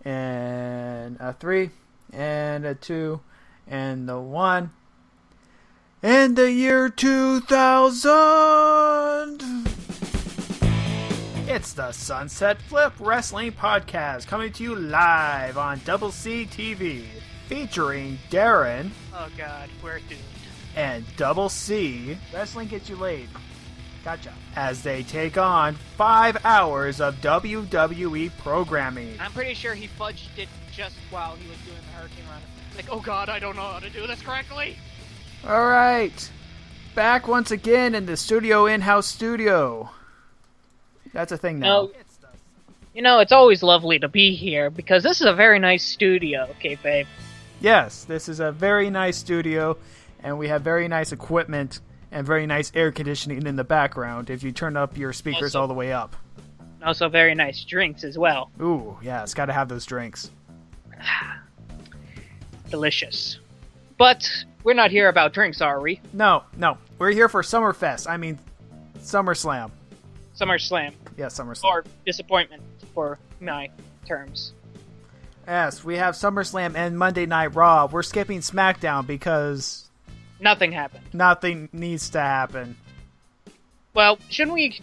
and a 3, and a 2, and the 1. In the year 2000! It's the Sunset Flip Wrestling Podcast, coming to you live on Double C TV, featuring Darren. Oh god, we're doomed. And Double C. Wrestling gets you laid. Gotcha. As they take on 5 hours of WWE programming. I'm pretty sure he fudged it just while he was doing the Hurricane Run. Like, oh god, I don't know how to do this correctly. Alright. Back once again in the in-house studio. That's a thing now. It's always lovely to be here because this is a very nice studio, kayfabe. Yes, this is a very nice studio, and we have very nice equipment and very nice air conditioning in the background if you turn up your speakers all the way up. Also very nice drinks as well. Ooh, yeah, it's got to have those drinks. Delicious. But we're not here about drinks, are we? No. We're here for SummerSlam. SummerSlam. Yeah, SummerSlam. Or disappointment for my terms. Yes, we have SummerSlam and Monday Night Raw. We're skipping SmackDown because nothing happened. Nothing needs to happen. Well, shouldn't we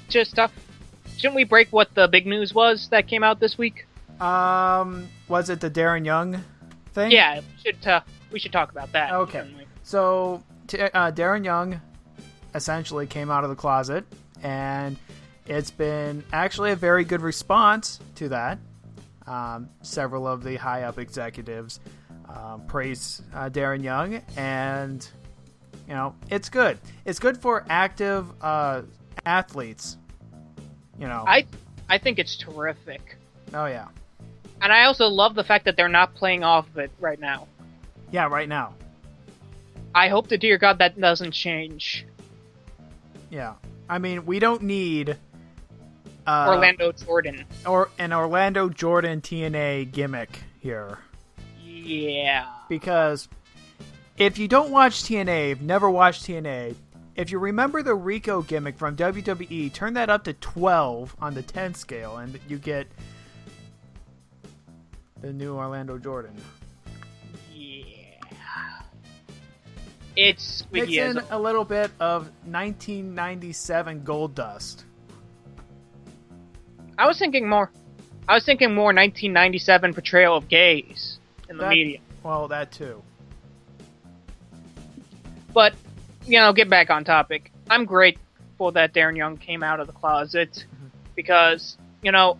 break what the big news was that came out this week? Was it the Darren Young thing? Yeah, we should talk about that. Okay. Certainly. So, Darren Young essentially came out of the closet, and it's been actually a very good response to that. Several of the high-up executives praise Darren Young, and it's good. It's good for active athletes. I think it's terrific. Oh yeah. And I also love the fact that they're not playing off of it right now. Yeah, right now. I hope to dear God that doesn't change. Yeah. I mean, we don't need Orlando Jordan. Or an Orlando Jordan TNA gimmick here. Yeah. Because if you don't watch TNA, you've never watched TNA, if you remember the Rico gimmick from WWE, turn that up to 12 on the 10 scale, and you get the new Orlando Jordan. Yeah. It's mix in a little bit of 1997 Gold Dust. I was thinking more 1997 portrayal of gays in the media. Well, that too. But, get back on topic. I'm grateful that Darren Young came out of the closet because,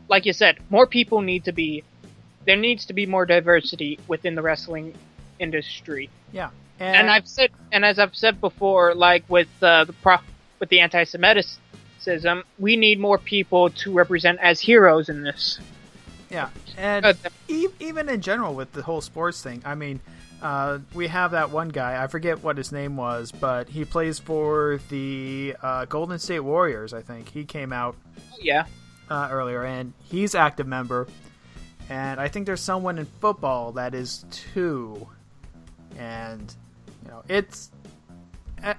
like you said, more people there needs to be more diversity within the wrestling industry. Yeah. And as I've said before, like with the anti-Semitism, we need more people to represent as heroes in this. Yeah, and even in general with the whole sports thing, I mean, we have that one guy, I forget what his name was, but he plays for the Golden State Warriors, I think. He came out earlier, and he's active member. And I think there's someone in football that is too. And, it's...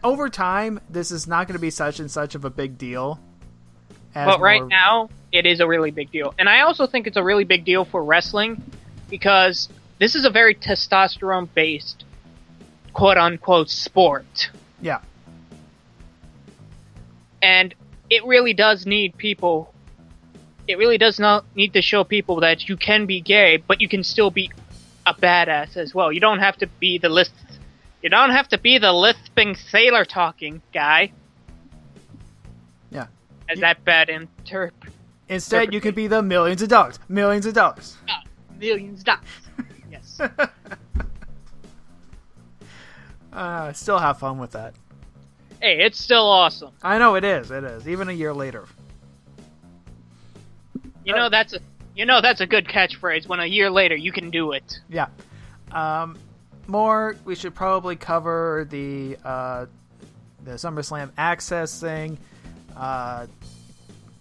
over time, this is not going to be such and such of a big deal. But right now, it is a really big deal. And I also think it's a really big deal for wrestling because this is a very testosterone-based, quote-unquote, sport. Yeah. And it really does need people... It really does not need to show people that you can be gay, but you can still be a badass as well. You don't have to be the lisping sailor talking guy. Yeah. As that bad Instead, you can be the millions of dollars. Millions of dollars. Millions of dollars. Yes. Still have fun with that. Hey, it's still awesome. I know it is. It is. Even a year later. That's a good catchphrase. When a year later you can do it. Yeah. We should probably cover the SummerSlam Access thing.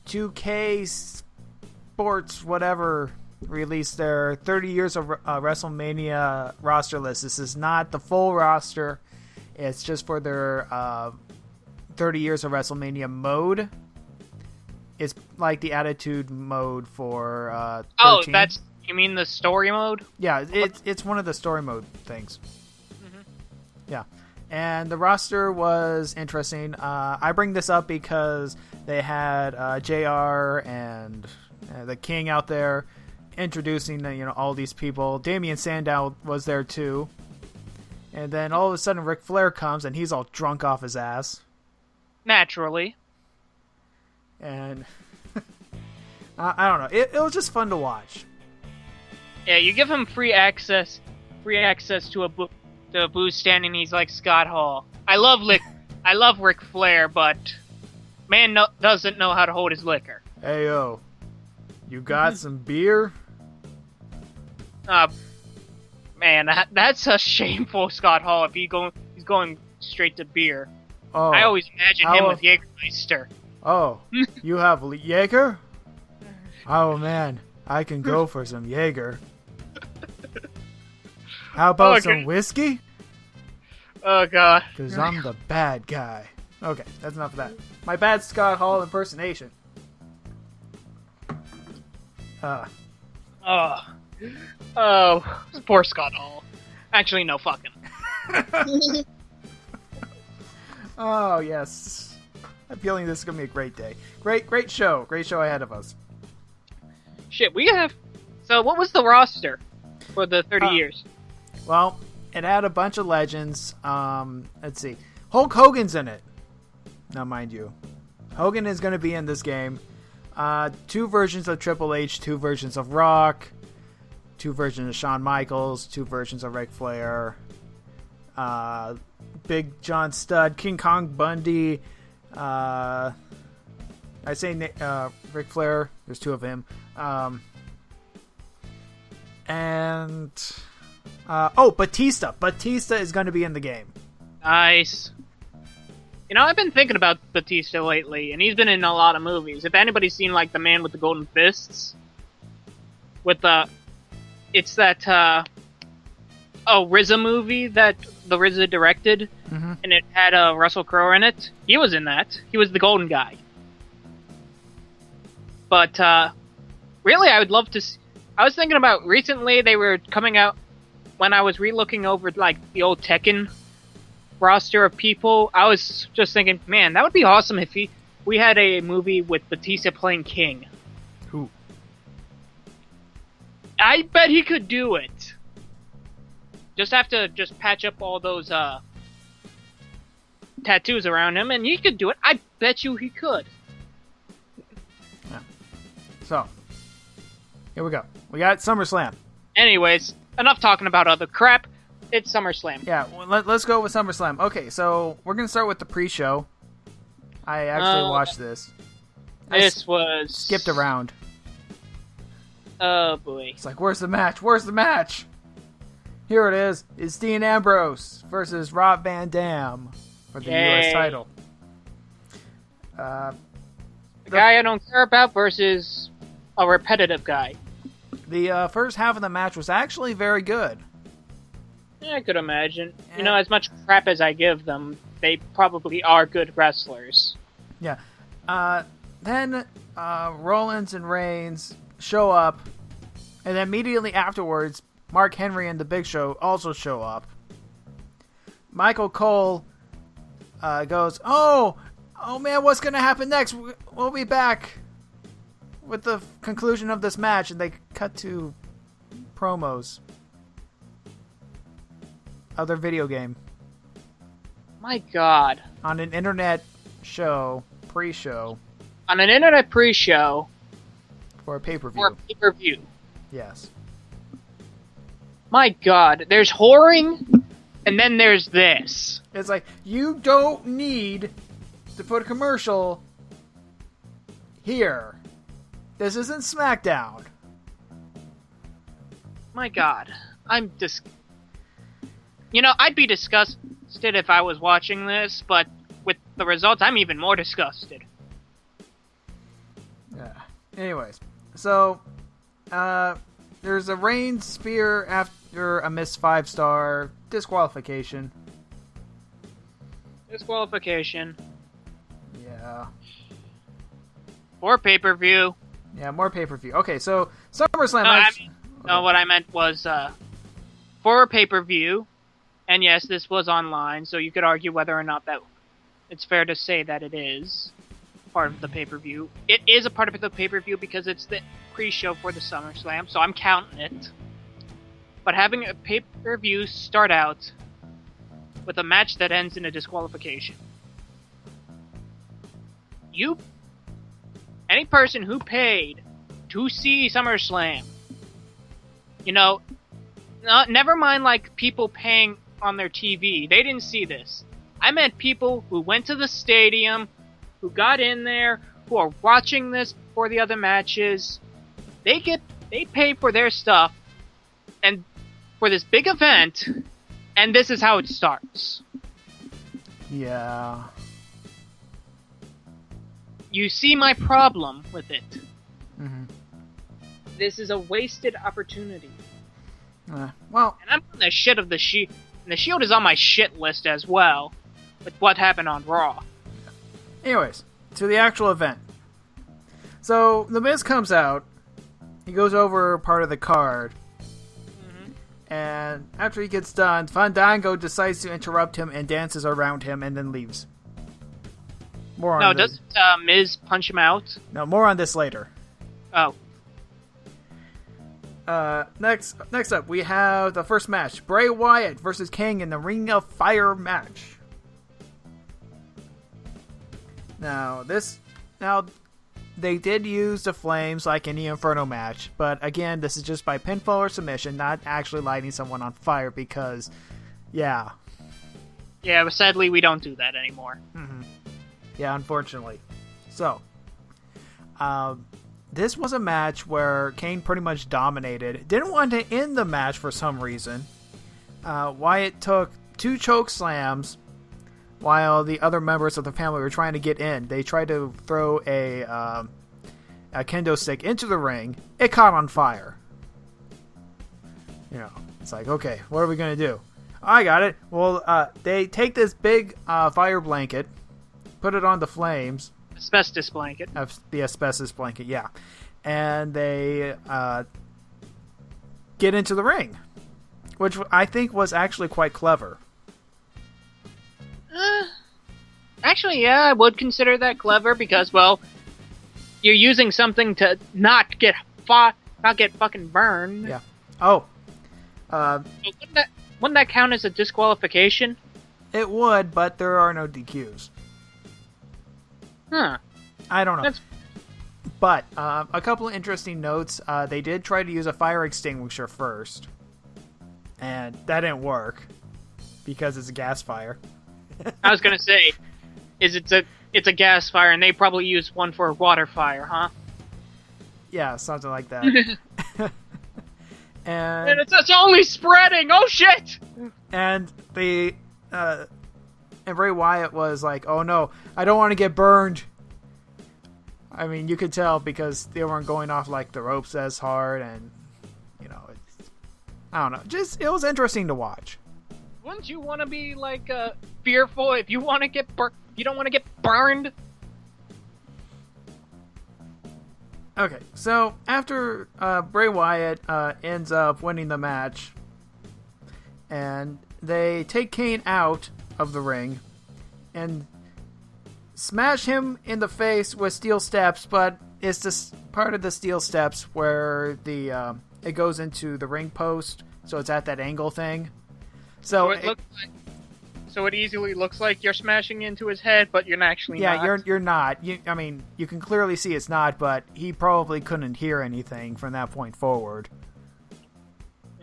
2K Sports, whatever, released their 30 years of WrestleMania roster list. This is not the full roster. It's just for their 30 years of WrestleMania mode. It's like the Attitude mode for 13. Oh, You mean the story mode? Yeah, it's one of the story mode things. Mm-hmm. Yeah. And the roster was interesting. I bring this up because they had JR and the King out there introducing all these people. Damian Sandow was there too. And then all of a sudden Ric Flair comes and he's all drunk off his ass. Naturally. And I don't know. It was just fun to watch. Yeah, you give him free access to a booth stand, and he's like Scott Hall. I love Ric Flair, but man doesn't know how to hold his liquor. Hey yo, you got some beer? Man, that's a shameful Scott Hall if he's going straight to beer. Oh, I always imagine him with Jägermeister. Oh, you have Jaeger? Oh man, I can go for some Jaeger. How about some whiskey? Oh god. Because I'm the bad guy. Okay, that's enough of that. My bad Scott Hall impersonation. Oh, poor Scott Hall. Actually, no, fucking. Oh yes, I'm feeling this is gonna be a great day. Great show ahead of us. Shit, we have. So, what was the roster for the 30 years? Well, it had a bunch of legends. Let's see, Hulk Hogan's in it. Now, mind you, Hogan is going to be in this game. 2 versions of Triple H, 2 versions of Rock, 2 versions of Shawn Michaels, 2 versions of Ric Flair, Big John Studd, King Kong Bundy. I say Ric Flair. There's 2 of him. And Batista. Batista is going to be in the game. Nice. I've been thinking about Batista lately, and he's been in a lot of movies. If anybody's seen, like, The Man with the Golden Fists, it's that, RZA movie that the RZA directed, and it had, Russell Crowe in it. He was in that. He was the golden guy. But, really, I would love to see... I was thinking about, recently, they were coming out, when I was re-looking over, like, the old Tekken roster of people, I was just thinking, man, that would be awesome if we had a movie with Batista playing King. Who? I bet he could do it. Just have to patch up all those tattoos around him, and he could do it. I bet you he could. Yeah. So, here we go. We got SummerSlam. Anyways, enough talking about other crap. It's SummerSlam. Yeah, well, let's go with SummerSlam. Okay, so we're going to start with the pre-show. I actually watched this. This was... skipped around. Oh, boy. It's like, where's the match? Where's the match? Here it is. It's Dean Ambrose versus Rob Van Dam for the U.S. title. The guy I don't care about versus a repetitive guy. The first half of the match was actually very good. Yeah, I could imagine. As much crap as I give them, they probably are good wrestlers. Yeah. Then Rollins and Reigns show up, and then immediately afterwards, Mark Henry and The Big Show also show up. Michael Cole goes, oh man, what's going to happen next? We'll be back with the conclusion of this match, and they cut to promos. Other video game. My god. On an internet show, pre-show. On an internet pre-show. For a pay-per-view. For a pay-per-view. Yes. My god. There's whoring, and then there's this. It's like, you don't need to put a commercial here. This isn't SmackDown. My god. I'm I'd be disgusted if I was watching this, but with the results, I'm even more disgusted. Yeah. Anyways, so there's a Reigns spear after a missed 5-star disqualification. Disqualification. Yeah. Or pay-per-view. Yeah, more pay-per-view. Okay, so SummerSlam. No, what I meant was for a pay-per-view, and yes, this was online, so you could argue whether or not that it's fair to say that it is part of the pay-per-view. It is a part of the pay-per-view because it's the pre-show for the SummerSlam, so I'm counting it. But having a pay-per-view start out with a match that ends in a disqualification. Any person who paid to see SummerSlam, never mind like people paying on their TV, they didn't see this. I meant people who went to the stadium, who got in there, who are watching this for the other matches. They pay for their stuff, and for this big event, and this is how it starts. Yeah. You see my problem with it. Mm-hmm. This is a wasted opportunity. Well, and I'm on the shit of the Shield, and the Shield is on my shit list as well, with what happened on Raw. Anyways, to the actual event. So, The Miz comes out, he goes over part of the card, and after he gets done, Fandango decides to interrupt him and dances around him and then leaves. Doesn't Miz punch him out? No, more on this later. Oh. Next up, we have the first match. Bray Wyatt versus King in the Ring of Fire match. Now, they did use the flames like in the Inferno match, but again, this is just by pinfall or submission, not actually lighting someone on fire because, yeah. Yeah, but sadly, we don't do that anymore. Mm-hmm. Yeah, unfortunately. So, this was a match where Kane pretty much dominated. Didn't want to end the match for some reason. Wyatt took 2 choke slams while the other members of the family were trying to get in. They tried to throw a kendo stick into the ring. It caught on fire. It's like, okay, what are we going to do? I got it. Well, they take this big fire blanket, put it on the flames. Asbestos blanket. The asbestos blanket, yeah. And they get into the ring, which I think was actually quite clever. Actually, yeah, I would consider that clever because, well, you're using something to not get fucking burned. Yeah. Oh. Wouldn't that count as a disqualification? It would, but there are no DQs. Huh. I don't know. But a couple of interesting notes. They did try to use a fire extinguisher first, and that didn't work because it's a gas fire. I was gonna say, it's a gas fire, and they probably used one for a water fire, huh? Yeah, something like that. and it's only spreading. Oh shit! And Bray Wyatt was like, "Oh no, I don't want to get burned." I mean, you could tell because they weren't going off like the ropes as hard, and I don't know. It was interesting to watch. Wouldn't you want to be like fearful if you want to get you don't want to get burned? Okay, so after Bray Wyatt ends up winning the match, and they take Kane out of the ring and smash him in the face with steel steps, but it's this part of the steel steps where it goes into the ring post, so it's at that angle thing. So it easily looks like you're smashing into his head, but you're actually not. Yeah, you're not. I mean, you can clearly see it's not, but he probably couldn't hear anything from that point forward.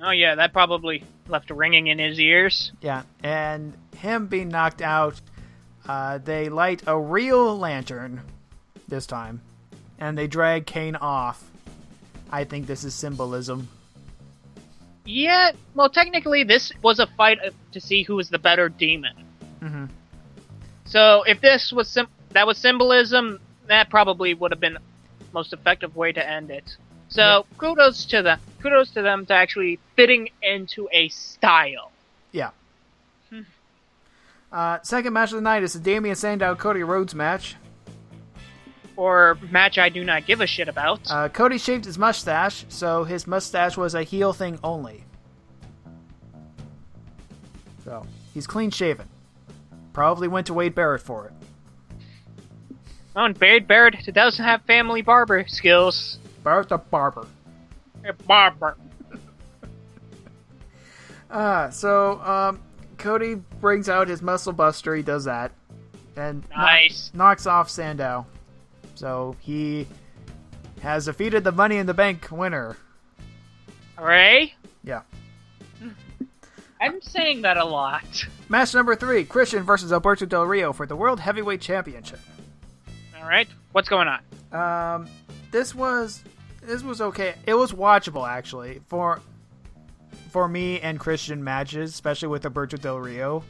Oh yeah, that probably left ringing in his ears. Yeah, and him being knocked out, they light a real lantern this time, and they drag Kane off. I think this is symbolism. Yeah, well, technically, this was a fight to see who was the better demon. Mm-hmm. So, if this was that was symbolism, that probably would have been the most effective way to end it. So, yeah. Kudos to them to actually fitting into a style. Yeah. Second match of the night is the Damian Sandow Cody Rhodes match. or match I do not give a shit about. Cody shaved his mustache, so his mustache was a heel thing only. So, he's clean shaven. Probably went to Wade Barrett for it. Oh, and Wade Barrett doesn't have family barber skills. Barrett the barber. A barber. Cody brings out his muscle buster. He does that. And nice. Knocks off Sandow. So he has defeated the Money in the Bank winner. Hooray? Yeah. I'm saying that a lot. Match number 3, Christian versus Alberto Del Rio for the World Heavyweight Championship. Alright, what's going on? This was okay. It was watchable, actually, for me and Christian matches, especially with Alberto Del Rio.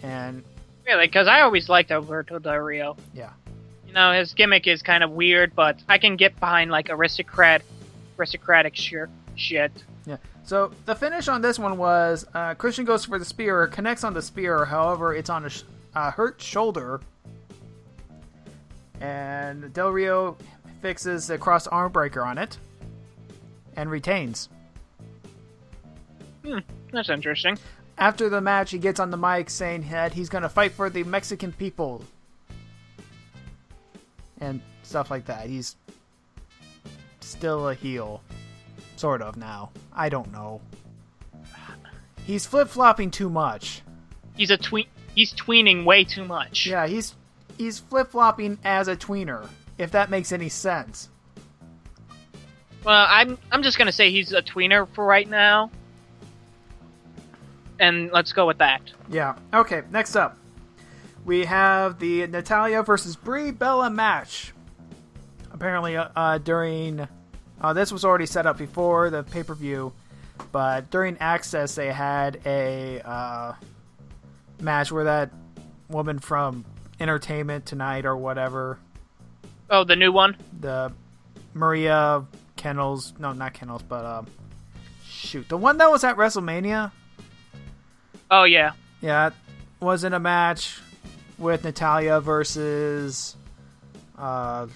And really, because I always liked Alberto Del Rio. Yeah. You know, his gimmick is kind of weird, but I can get behind, like, aristocratic shit. Yeah. So, the finish on this one was, Christian goes for the spear, connects on the spear, however, it's on a hurt shoulder. And Del Rio fixes a cross arm breaker on it. And retains. That's interesting. After the match, he gets on the mic saying that he's going to fight for the Mexican people. And stuff like that. He's still a heel. Sort of now. I don't know. He's flip-flopping too much. He's tweening way too much. Yeah, he's flip-flopping as a tweener, if that makes any sense. Well, I'm just going to say he's a tweener for right now. And let's go with that. Yeah. Okay, next up. We have the Natalya versus Brie Bella match. Apparently, during... this was already set up before the pay-per-view, but during Access, they had a match where that woman from Entertainment Tonight or whatever... Oh, the new one? The Maria Kennels... No, not Kennels, but... shoot. The one that was at WrestleMania... Oh, yeah. Yeah, it was in a match with Natalya versus... I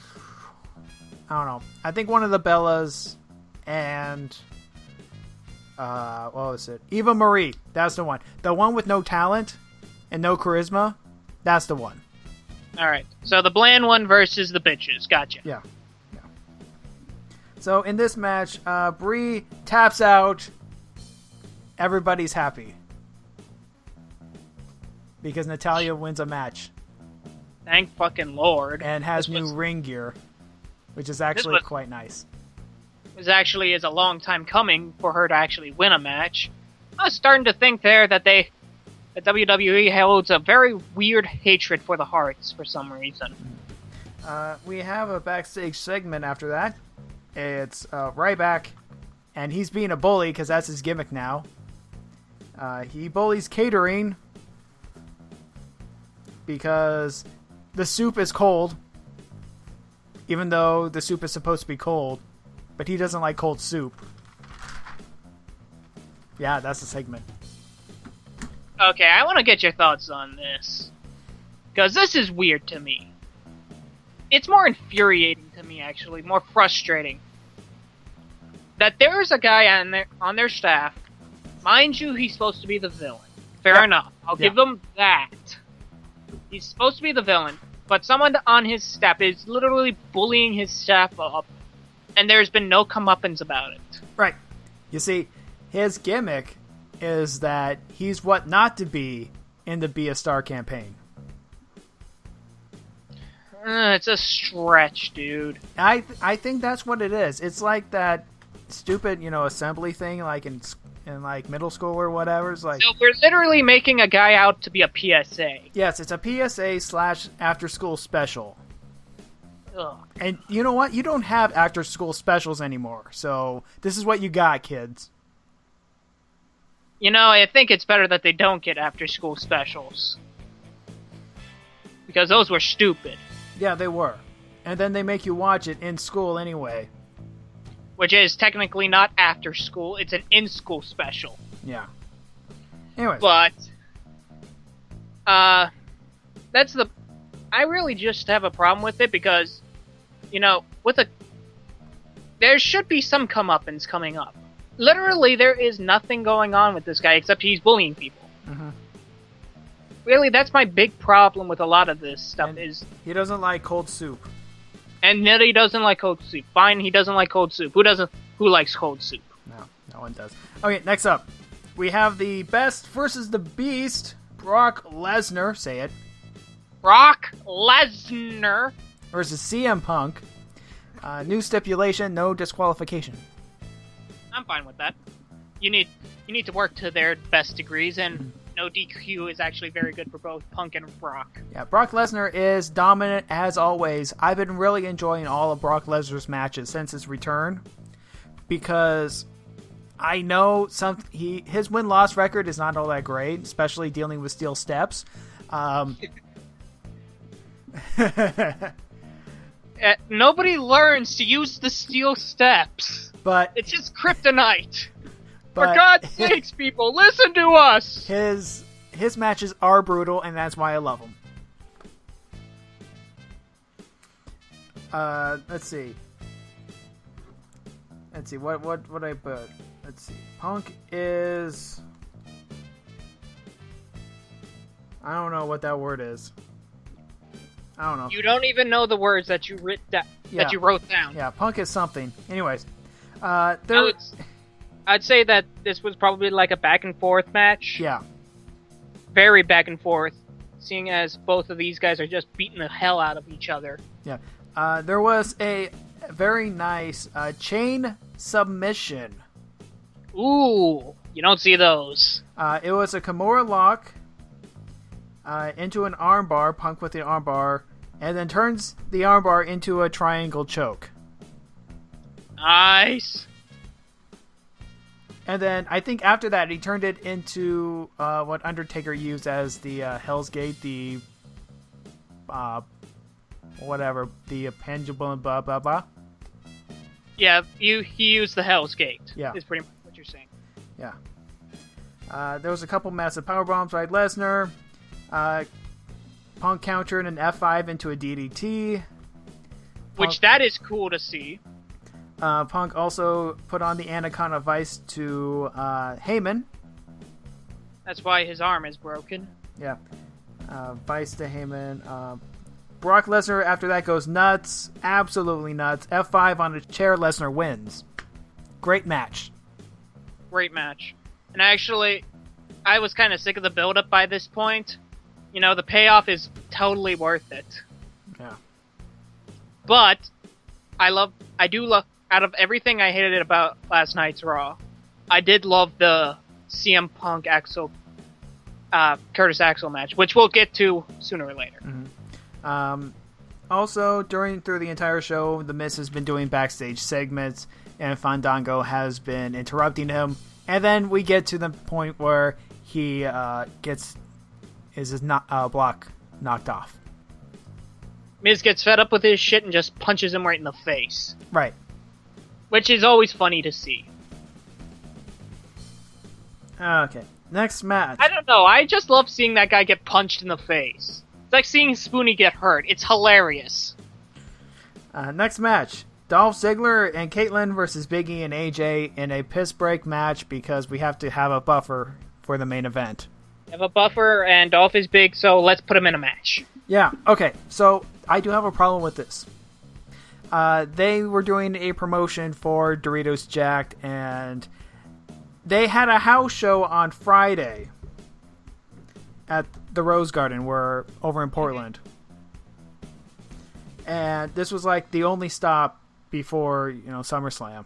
don't know. I think one of the Bellas and... what was it? Eva Marie. That's the one. The one with no talent and no charisma. That's the one. Alright. So the bland one versus the bitches. Gotcha. Yeah. So in this match, Brie taps out. Everybody's happy. Because Natalya wins a match. Thank fucking Lord. And has new ring gear. Which is actually quite nice. It actually is a long time coming for her to actually win a match. I was starting to think there that WWE holds a very weird hatred for the Hearts for some reason. We have a backstage segment after that. It's Ryback, and he's being a bully because that's his gimmick now. He bullies catering because the soup is cold, even though the soup is supposed to be cold, but he doesn't like cold soup. Yeah, that's the segment. Okay, I want to get your thoughts on this, because this is weird to me. It's more infuriating to me, actually, more frustrating. That there's a guy on their staff, mind you, he's supposed to be the villain. Fair enough. I'll give him that. He's supposed to be the villain, but someone on his staff is literally bullying his staff up, and there's been no comeuppance about it. Right. You see, his gimmick is that he's what not to be in the Be a Star campaign. It's a stretch, dude. I think that's what it is. It's like that stupid, assembly thing, like in like middle school or whatever. It's like, so we're literally making a guy out to be a PSA. Yes, it's a PSA / after school special. Ugh. And you know what? You don't have after school specials anymore. So this is what you got, kids. I think it's better that they don't get after school specials. Because those were stupid. Yeah, they were. And then they make you watch it in school anyway. Which is technically not after school, it's an in-school special. Yeah. Anyways. But, I I really just have a problem with it because, there should be some comeuppance coming up. Literally, there is nothing going on with this guy except he's bullying people. Mm-hmm. Really, that's my big problem with a lot of this stuff. And is he doesn't like cold soup. And then he doesn't like cold soup. Fine, he doesn't like cold soup. Who doesn't? Who likes cold soup? No one does. Okay, next up, we have the Best versus the Beast, Brock Lesnar. Say it. Brock Lesnar versus CM Punk. New stipulation: no disqualification. I'm fine with that. You need to work to their best degrees, and no DQ is actually very good for both Punk and Brock. Yeah, Brock Lesnar is dominant as always. I've been really enjoying all of Brock Lesnar's matches since his return because I know his win-loss record is not all that great, especially dealing with steel steps. Nobody learns to use the steel steps. But it's just kryptonite. For God's sakes, people, listen to us! His matches are brutal, and that's why I love them. Let's see. What I put? Let's see. Punk is... I don't know what that word is. I don't know. You don't even know the words that you wrote down. Yeah, Punk is something. Anyways. I'd say that this was probably like a back and forth match. Yeah. Very back and forth, seeing as both of these guys are just beating the hell out of each other. Yeah. There was a very nice chain submission. Ooh, you don't see those. It was a Kimura lock into an armbar, Punk with the armbar, and then turns the armbar into a triangle choke. Nice. And then I think after that he turned it into what Undertaker used as the Hell's Gate, the the pendulum, blah blah blah. Yeah, he used the Hell's Gate. Yeah, is pretty much what you're saying. Yeah. There was a couple massive power bombs by Lesnar. Punk countered an F5 into a DDT. Which that is cool to see. Punk also put on the Anaconda Vice to Heyman. That's why his arm is broken. Yeah. Vice to Heyman. Brock Lesnar after that goes nuts. Absolutely nuts. F5 on a chair. Lesnar wins. Great match. Great match. And actually, I was kind of sick of the build-up by this point. The payoff is totally worth it. Yeah. But, I do love, out of everything I hated about last night's Raw, I did love the CM Punk Curtis Axel match, which we'll get to sooner or later. Mm-hmm. Also, through the entire show, The Miz has been doing backstage segments, and Fandango has been interrupting him. And then we get to the point where he gets his block knocked off. Miz gets fed up with his shit and just punches him right in the face. Right. Which is always funny to see. Okay. Next match. I don't know. I just love seeing that guy get punched in the face. It's like seeing Spoonie get hurt. It's hilarious. Next match. Dolph Ziggler and Caitlyn versus Big E and AJ in a piss break match because we have to have a buffer for the main event. We have a buffer and Dolph is big, so let's put him in a match. Yeah, okay. So I do have a problem with this. They were doing a promotion for Doritos Jacked, and they had a house show on Friday at the Rose Garden, over in Portland. And this was like the only stop before, SummerSlam.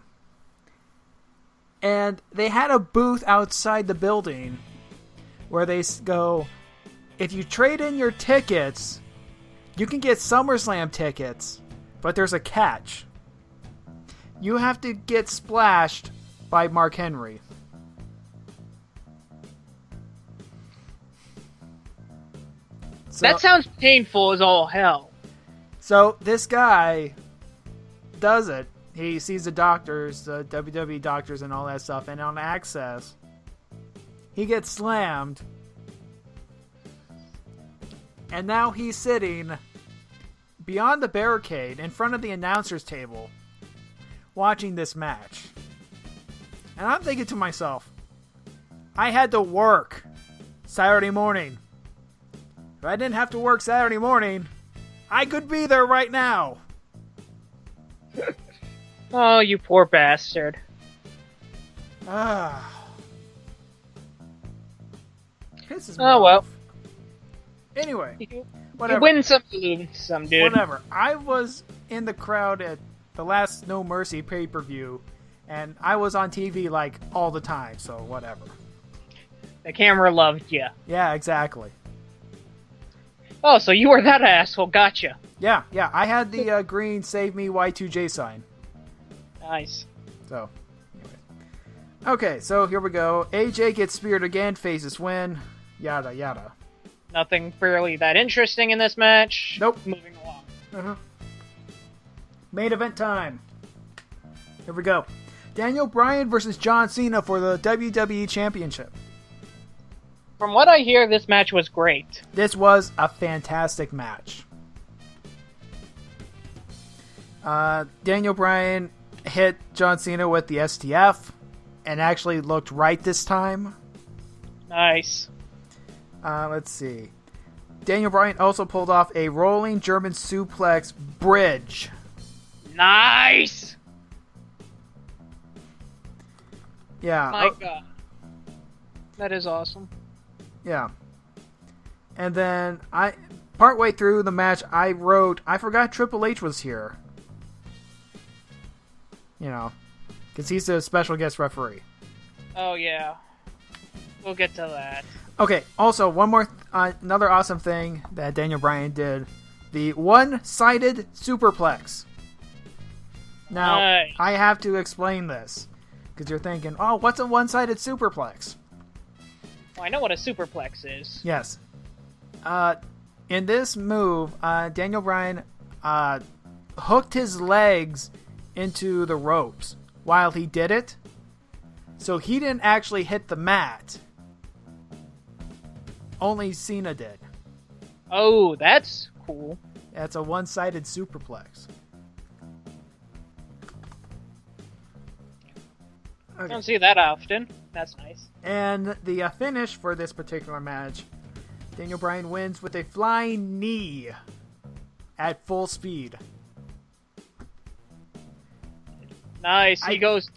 And they had a booth outside the building where they go, if you trade in your tickets, you can get SummerSlam tickets, but there's a catch. You have to get splashed by Mark Henry. So, that sounds painful as all hell. So this guy does it. He sees the doctors, the WWE doctors and all that stuff, and on Access, he gets slammed. And now he's sitting beyond the barricade in front of the announcer's table watching this match. And I'm thinking to myself, I had to work Saturday morning. If I didn't have to work Saturday morning, I could be there right now. Oh, you poor bastard. Pisses me Oh, well. off. Anyway, You whatever. win some, you lose some, dude. Whatever. I was in the crowd at the last No Mercy pay-per-view, and I was on TV like all the time, so whatever. The camera loved you. Yeah, exactly. Oh, so you were that asshole. Gotcha. Yeah. I had the green Save Me Y2J sign. Nice. So, anyway. Okay, so here we go. AJ gets speared again, faces win, yada yada. Nothing really that interesting in this match. Nope. Moving along. Main event time. Here we go. Daniel Bryan versus John Cena for the WWE Championship. From what I hear, this match was great. This was a fantastic match. Daniel Bryan hit John Cena with the STF and actually looked right this time. Nice. Let's see. Daniel Bryan also pulled off a rolling German suplex bridge. Nice! Yeah. My God. That is awesome. Yeah. And then partway through the match, I forgot Triple H was here. You know, because he's a special guest referee. Oh, yeah. We'll get to that. Okay, also, one more, another awesome thing that Daniel Bryan did. The one-sided superplex. Now, Nice. I have to explain this. Because you're thinking, oh, what's a one-sided superplex? Well, I know what a superplex is. Yes. In this move, Daniel Bryan hooked his legs into the ropes while he did it. So he didn't actually hit the mat. Only Cena did. Oh, that's cool. That's a one-sided superplex. I don't see that often. That's nice. And the finish for this particular match, Daniel Bryan wins with a flying knee at full speed. Nice. He goes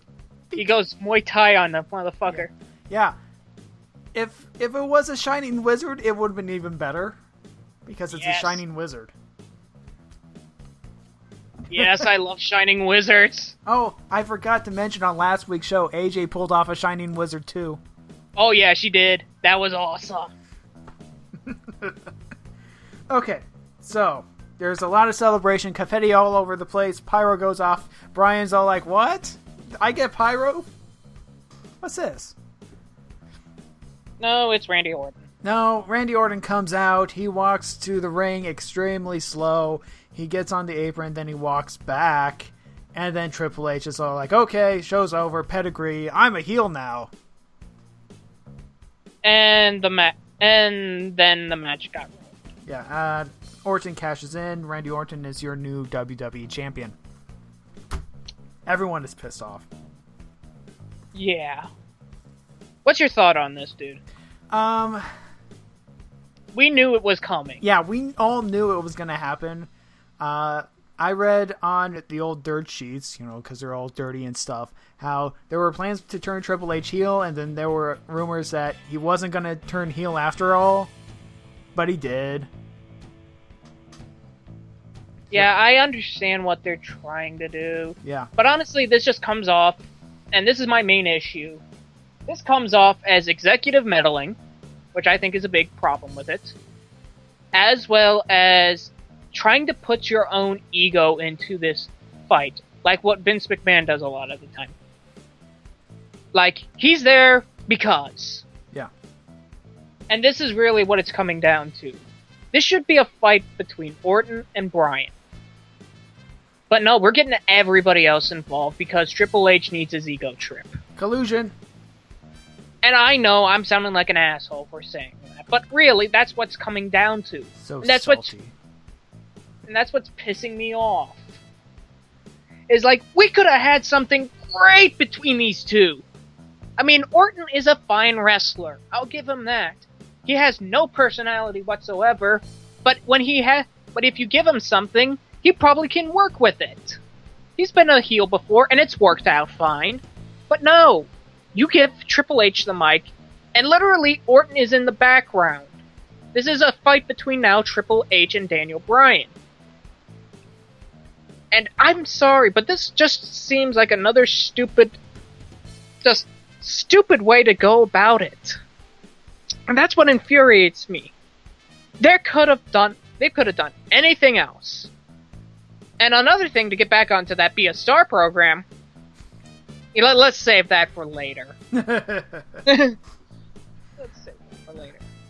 Muay Thai on the motherfucker. Yeah. If it was a Shining Wizard, it would have been even better. Because it's a Shining Wizard. Yes, I love Shining Wizards. Oh, I forgot to mention on last week's show, AJ pulled off a Shining Wizard too. Oh yeah, she did. That was awesome. Okay, so there's a lot of celebration, confetti all over the place, pyro goes off. Brian's all like, what? I get pyro? What's this? No, it's Randy Orton. No, Randy Orton comes out. He walks to the ring extremely slow. He gets on the apron, then he walks back. And then Triple H is all like, okay, show's over, pedigree, I'm a heel now. And then the match got rolled. Yeah, Orton cashes in. Randy Orton is your new WWE champion. Everyone is pissed off. Yeah. What's your thought on this, dude? We knew it was coming. Yeah, we all knew it was going to happen. I read on the old dirt sheets, you know, because they're all dirty and stuff, how there were plans to turn Triple H heel, and then there were rumors that he wasn't going to turn heel after all, but he did. Yeah, I understand what they're trying to do. Yeah. But honestly, this just comes off, and this is my main issue, this comes off as executive meddling, which I think is a big problem with it, as well as trying to put your own ego into this fight, like what Vince McMahon does a lot of the time. Like, he's there because. Yeah. And this is really what it's coming down to. This should be a fight between Orton and Bryan. But no, we're getting everybody else involved because Triple H needs his ego trip. Collusion. And I know I'm sounding like an asshole for saying that, but really, that's what's coming down to. So and that's salty. and that's what's pissing me off. Is like, we could have had something great between these two. I mean, Orton is a fine wrestler. I'll give him that. He has no personality whatsoever, but if you give him something, he probably can work with it. He's been a heel before, and it's worked out fine. But no, you give Triple H the mic, and literally Orton is in the background. This is a fight between now Triple H and Daniel Bryan. And I'm sorry, but this just seems like another stupid way to go about it. And that's what infuriates me. They could have done anything else. And another thing, to get back onto that Be a Star program, let's save that for later.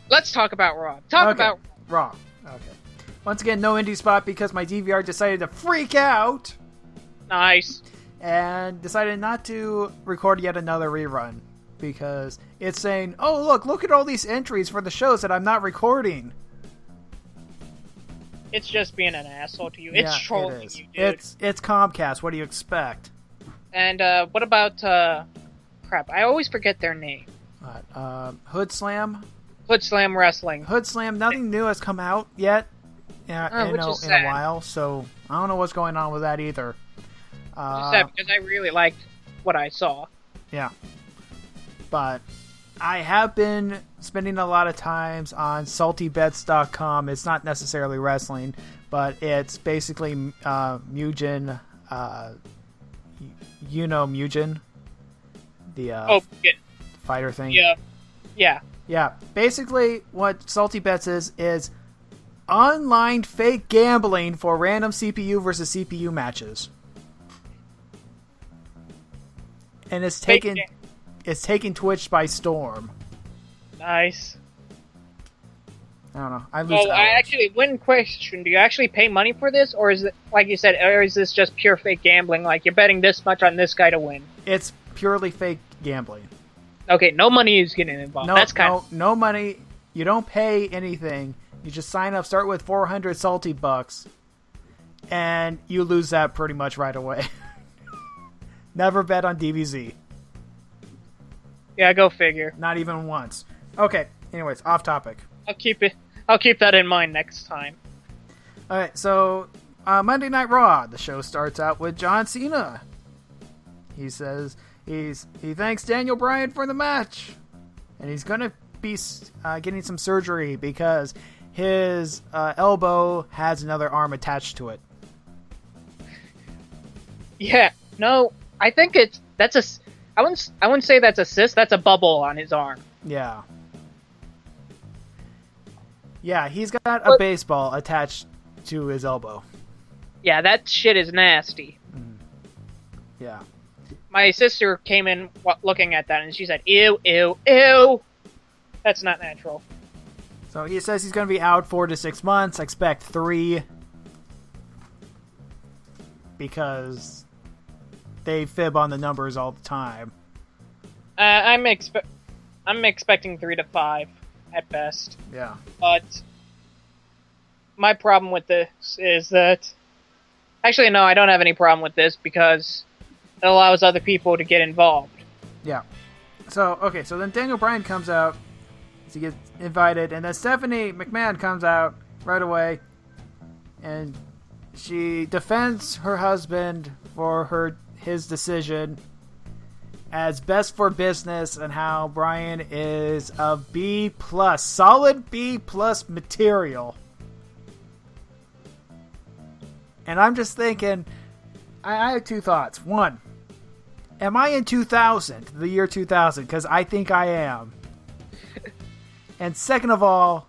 Let's talk about Raw. About Raw. Okay. Once again, no indie spot because my DVR decided to freak out. Nice. And decided not to record yet another rerun because it's saying, "Oh, look at all these entries for the shows that I'm not recording." It's just being an asshole to you. It's trolling you, dude. It's Comcast. What do you expect? And what about crap? I always forget their name. Hood Slam. Hood Slam Wrestling. Hood Slam. Nothing new has come out yet. In a while, so I don't know what's going on with that either. Which is sad because I really liked what I saw. Yeah, but I have been spending a lot of times on saltybets.com. It's not necessarily wrestling, but it's basically Mugen. Mugen, the fighter thing. Yeah. Basically, what Salty Bets is online fake gambling for random CPU versus CPU matches. And it's taking Twitch by storm. Nice. I don't know. One question: do you actually pay money for this, or is it, like you said, or is this just pure fake gambling? Like you're betting this much on this guy to win? It's purely fake gambling. Okay, no money is getting involved. No money. You don't pay anything. You just sign up. Start with 400 salty bucks, and you lose that pretty much right away. Never bet on DBZ. Yeah, go figure. Not even once. Okay. Anyways, off topic. I'll keep that in mind next time. All right. So Monday Night Raw. The show starts out with John Cena. He says he thanks Daniel Bryan for the match, and he's gonna be getting some surgery because his elbow has another arm attached to it. Yeah. No. I think I wouldn't say that's a cyst. That's a bubble on his arm. Yeah. Yeah, he's got a baseball attached to his elbow. Yeah, that shit is nasty. Yeah. My sister came in looking at that, and she said, "Ew, ew, ew. That's not natural." So he says he's going to be out 4 to 6 months. I expect 3. Because they fib on the numbers all the time. I'm expecting 3 to 5 at best. Yeah. But my problem with this is that... Actually, no, I don't have any problem with this because it allows other people to get involved. Yeah. So then Daniel Bryan comes out. He gets invited, and then Stephanie McMahon comes out right away, and she defends her husband for his decision as best for business and how Bryan is a B+, solid B+ material. And I'm just thinking, I have 2 thoughts. 1, am I in 2000, the year 2000? Because I think I am. And second of all,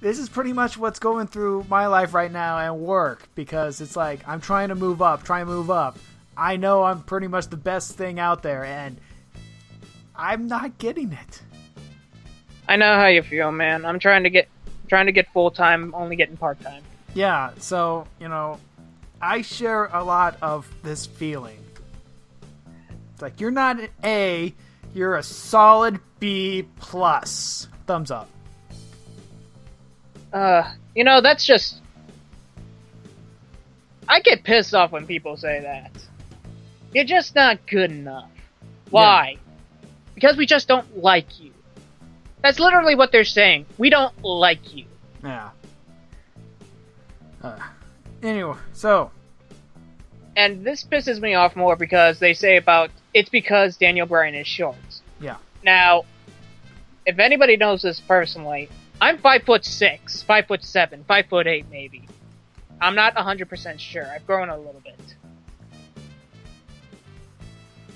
this is pretty much what's going through my life right now and work, because it's like I'm trying to move up. I know I'm pretty much the best thing out there, and I'm not getting it. I know how you feel, man. I'm trying to get full-time, only getting part-time. Yeah, so, I share a lot of this feeling. It's like, you're not an A, you're a solid B+. Thumbs up. That's just... I get pissed off when people say that. You're just not good enough. Why? Yeah. Because we just don't like you. That's literally what they're saying. We don't like you. Yeah. Anyway, so. And this pisses me off more because they say it's because Daniel Bryan is short. Yeah. Now, if anybody knows this personally, I'm 5'6", 5'7", 5'8", maybe. I'm not 100% sure. I've grown a little bit.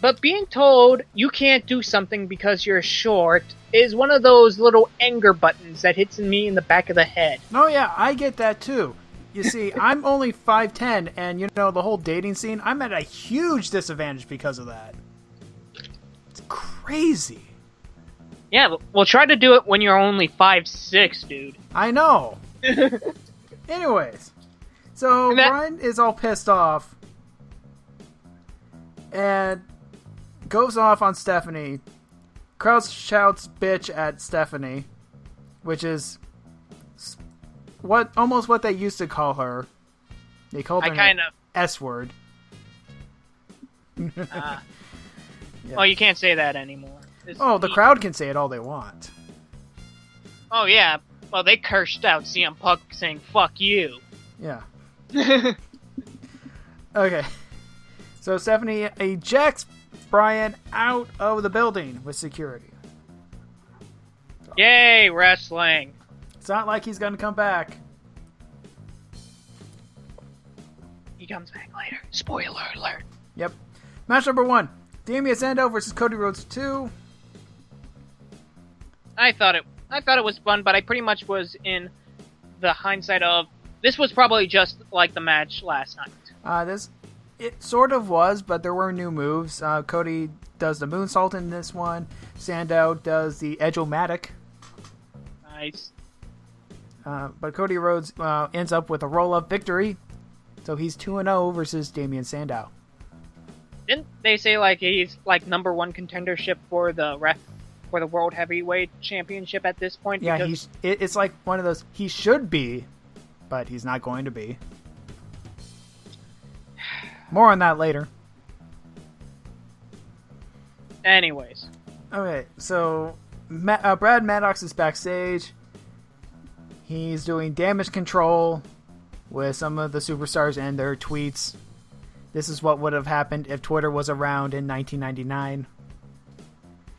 But being told you can't do something because you're short is one of those little anger buttons that hits me in the back of the head. Oh yeah, I get that too. You see, I'm only 5'10", and the whole dating scene, I'm at a huge disadvantage because of that. It's crazy. Yeah, well try to do it when you're only 5'6", dude. I know. Anyways, so Brian is all pissed off and goes off on Stephanie. Crowd shouts bitch at Stephanie, which is almost what they used to call her. They called her an S-word. Yeah. Well, you can't say that anymore. The crowd can say it all they want. Oh, yeah. Well, they cursed out CM Punk saying, fuck you. Yeah. Okay. So Stephanie ejects Brian out of the building with security. So. Yay, wrestling. It's not like he's going to come back. He comes back later. Spoiler alert. Yep. Match number 1. Damian Sandow versus Cody Rhodes 2. I thought it was fun, but I pretty much was in the hindsight of this was probably just like the match last night. It sort of was, but there were new moves. Cody does the moonsault in this one. Sandow does the Edge-O-Matic. Nice. But Cody Rhodes ends up with a roll-up victory. So he's 2-0 versus Damian Sandow. Didn't they say he's number 1 contendership for the World Heavyweight Championship at this point? Yeah, it's like one of those, he should be, but he's not going to be. More on that later. Anyways. Okay, so Brad Maddox is backstage. He's doing damage control with some of the superstars and their tweets. This is what would have happened if Twitter was around in 1999.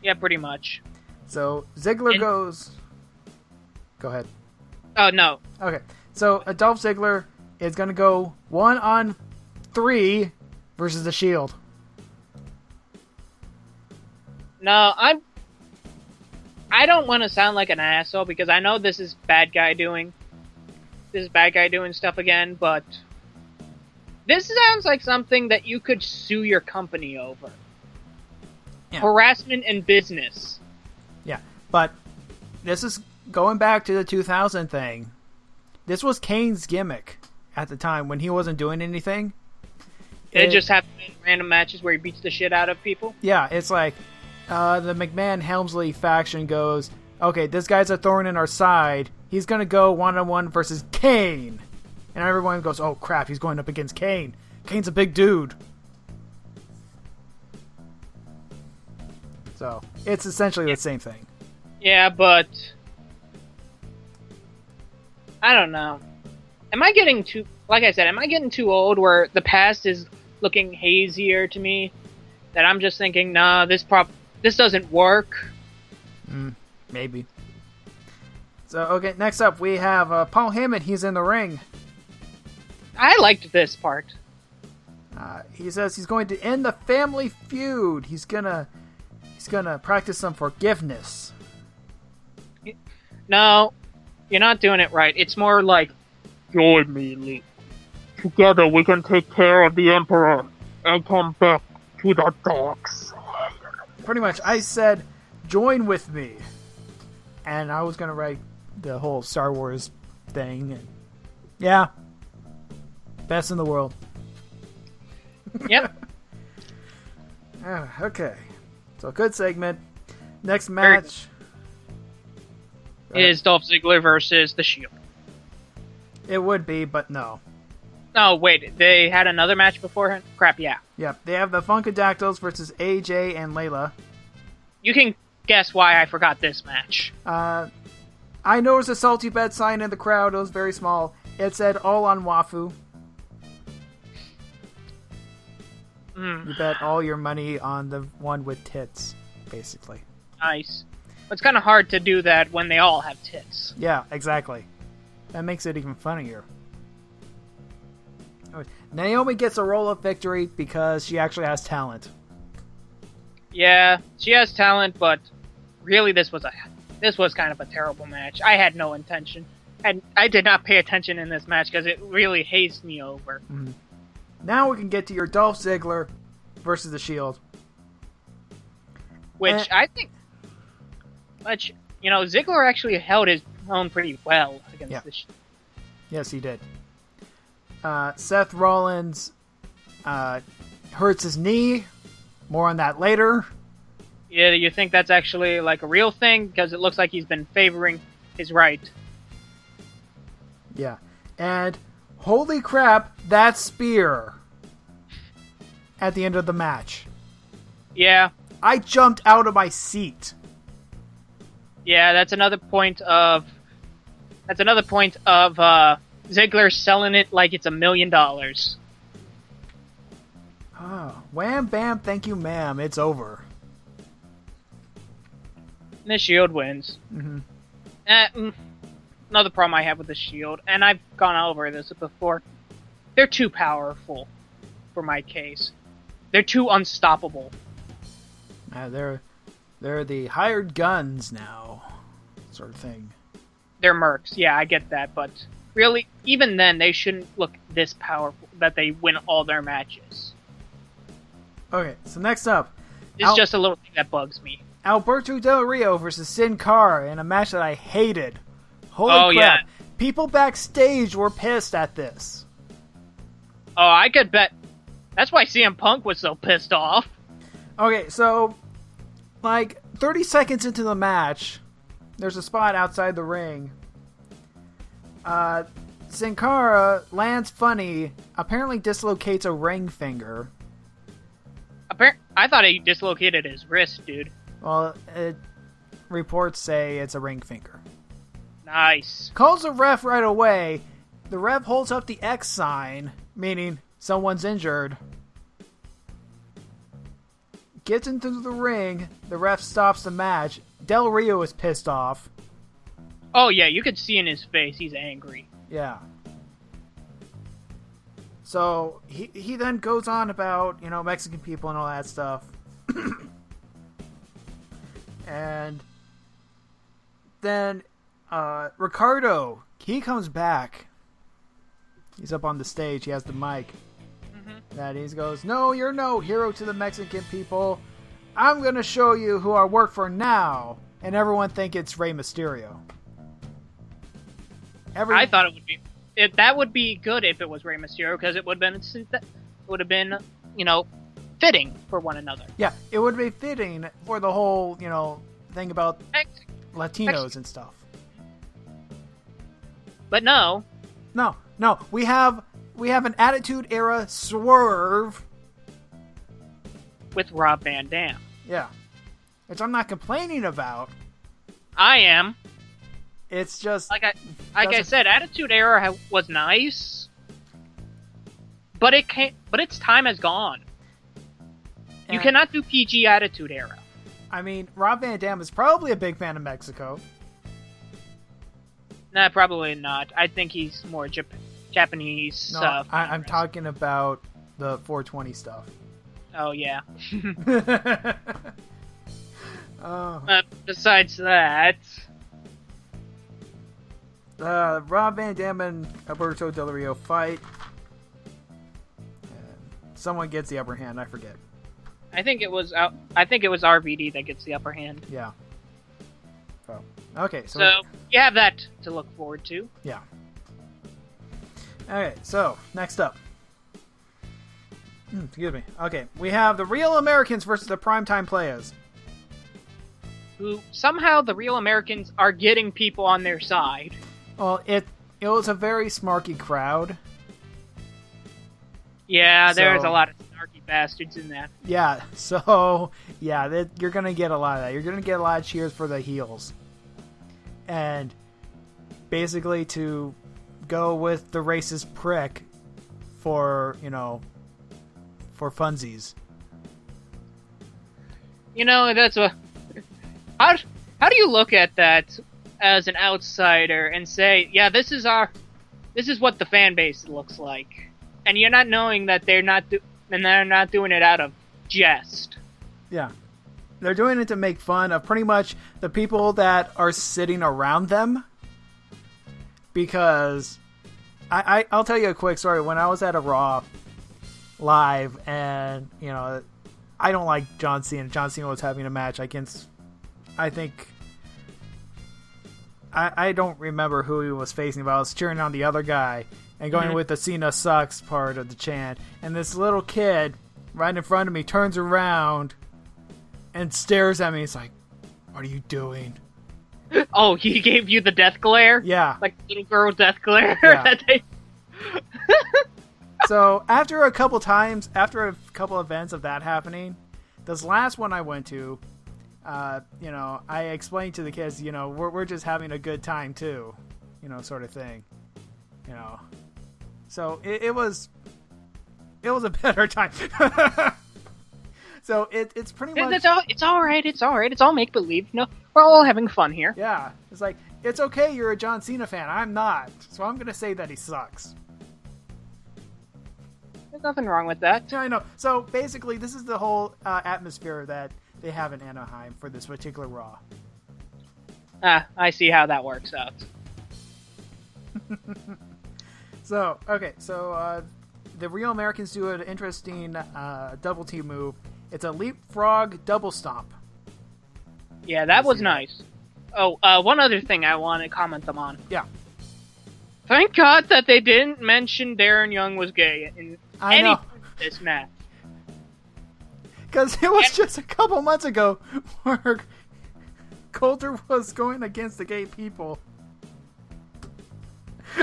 Yeah, pretty much. So Ziggler goes... Go ahead. Oh, no. Okay, so Dolph Ziggler is going to go 1-on-3 versus the Shield. No, I don't want to sound like an asshole because I know this is bad guy doing stuff again, but this sounds like something that you could sue your company over. Yeah. Harassment in business. Yeah, but this is going back to the 2000 thing. This was Kane's gimmick at the time when he wasn't doing anything. It just happened in random matches where he beats the shit out of people? Yeah, it's like the McMahon-Helmsley faction goes, okay, this guy's a thorn in our side. He's going to go 1-on-1 versus Kane. And everyone goes, oh crap, he's going up against Kane. Kane's a big dude. So, it's essentially the same thing. Yeah, but I don't know. Am I getting too old where the past is looking hazier to me? That I'm just thinking, nah, this doesn't work? Maybe. So, okay, next up we have Paul Heyman. He's in the ring. I liked this part. He says he's going to end the family feud. He's gonna practice some forgiveness. No, you're not doing it right. It's more like, join me, Lee. Together we can take care of the Emperor and come back to the dark side. Pretty much, I said, join with me. And I was going to write the whole Star Wars thing. And yeah. Best in the world. Yep. Okay. So, good segment. Next match is Dolph Ziggler versus The Shield. It would be, but no. Oh, wait, they had another match beforehand? Crap, yeah. Yep, they have the Funkadactyls versus AJ and Layla. You can guess why I forgot this match. I noticed a salty bet sign in the crowd. It was very small. It said all on Wafu. You bet all your money on the one with tits, basically. Nice. It's kind of hard to do that when they all have tits. Yeah, exactly. That makes it even funnier. Naomi gets a roll-up victory because she actually has talent. Yeah, she has talent, but really this was kind of a terrible match. I had no intention. And I did not pay attention in this match because it really hazed me over. Mm-hmm. Now we can get to your Dolph Ziggler versus The Shield. Which I think... Ziggler actually held his own pretty well against the Shield. Yes, he did. Seth Rollins hurts his knee. More on that later. Yeah, you think that's actually like a real thing? Because it looks like he's been favoring his right. Yeah. And holy crap, that spear at the end of the match. Yeah. I jumped out of my seat. Yeah, that's another point of Ziggler selling it like it's $1 million. Oh, wham bam, thank you ma'am, it's over. And the Shield wins. Mm-hmm. Another problem I have with the Shield, and I've gone over this before, they're too powerful for my case. They're too unstoppable. They're the hired guns now, sort of thing. They're mercs, yeah, I get that, but really, even then, they shouldn't look this powerful that they win all their matches. Okay, so next up... It's just a little thing that bugs me. Alberto Del Rio versus Sin Cara in a match that I hated. Holy crap. Yeah. People backstage were pissed at this. Oh, I could bet. That's why CM Punk was so pissed off. Okay, so, 30 seconds into the match, there's a spot outside the ring. Sin Cara lands funny, apparently dislocates a ring finger. I thought he dislocated his wrist, dude. Well, reports say it's a ring finger. Nice. Calls the ref right away. The ref holds up the X sign, meaning someone's injured. Gets into the ring. The ref stops the match. Del Rio is pissed off. Oh, yeah, you could see in his face he's angry. Yeah. So, he then goes on about, Mexican people and all that stuff. And then Ricardo, he comes back. He's up on the stage. He has the mic. Mm-hmm. That he goes, "No, you're no hero to the Mexican people. I'm going to show you who I work for now." And everyone think it's Rey Mysterio. I thought it would be... that would be good if it was Rey Mysterio, because it would have been, fitting for one another. Yeah, it would be fitting for the whole, thing about Latinos and stuff. But no. No, we have an Attitude Era swerve with Rob Van Dam. Yeah, which I'm not complaining about. I am. It's just like I said, Attitude Era was nice, but its time has gone. You cannot do PG Attitude Era. I mean, Rob Van Dam is probably a big fan of Mexico. Nah, probably not. I think he's more Japanese. No, I'm talking about the 420 stuff. Oh, yeah. Oh. Besides that... Rob Van Dam and Alberto Del Rio fight. Someone gets the upper hand. I forget. I think it was RVD that gets the upper hand. Yeah. Oh. Okay. So you have that to look forward to. Yeah. Okay. So next up. Excuse me. Okay, we have the Real Americans versus the Primetime Players. Who somehow the Real Americans are getting people on their side. Well, it was a very smarky crowd. Yeah, there's a lot of snarky bastards in that. Yeah, so, yeah, you're going to get a lot of that. You're going to get a lot of cheers for the heels. And basically to go with the racist prick for, for funsies. That's a... How do you look at that as an outsider and say, yeah, this is what the fan base looks like? And you're not knowing that they're not doing it out of jest. Yeah. They're doing it to make fun of pretty much the people that are sitting around them. Because I'll tell you a quick story. When I was at a Raw live and, I don't like John Cena. John Cena was having a match against, I think, I don't remember who he was facing, but I was cheering on the other guy and going with the Cena sucks part of the chant. And this little kid right in front of me turns around and stares at me. He's like, "What are you doing?" Oh, he gave you the death glare? Yeah. Like little girl death glare? Yeah. So after a couple events of that happening, this last one I went to, I explained to the kids, we're just having a good time too, sort of thing, So it was a better time. So it's pretty much... It's all right. It's all make-believe. No, we're all having fun here. Yeah. It's like, it's okay you're a John Cena fan. I'm not. So I'm going to say that he sucks. There's nothing wrong with that. Yeah, I know. So basically, this is the whole atmosphere that they have in Anaheim for this particular Raw. I see how that works out. So, okay. So the Real Americans do an interesting double team move. It's a leapfrog double stomp. Yeah, that was nice. Oh, one other thing I want to comment them on. Yeah. Thank God that they didn't mention Darren Young was gay in any this match. Because it was just a couple months ago where Coulter was going against the gay people.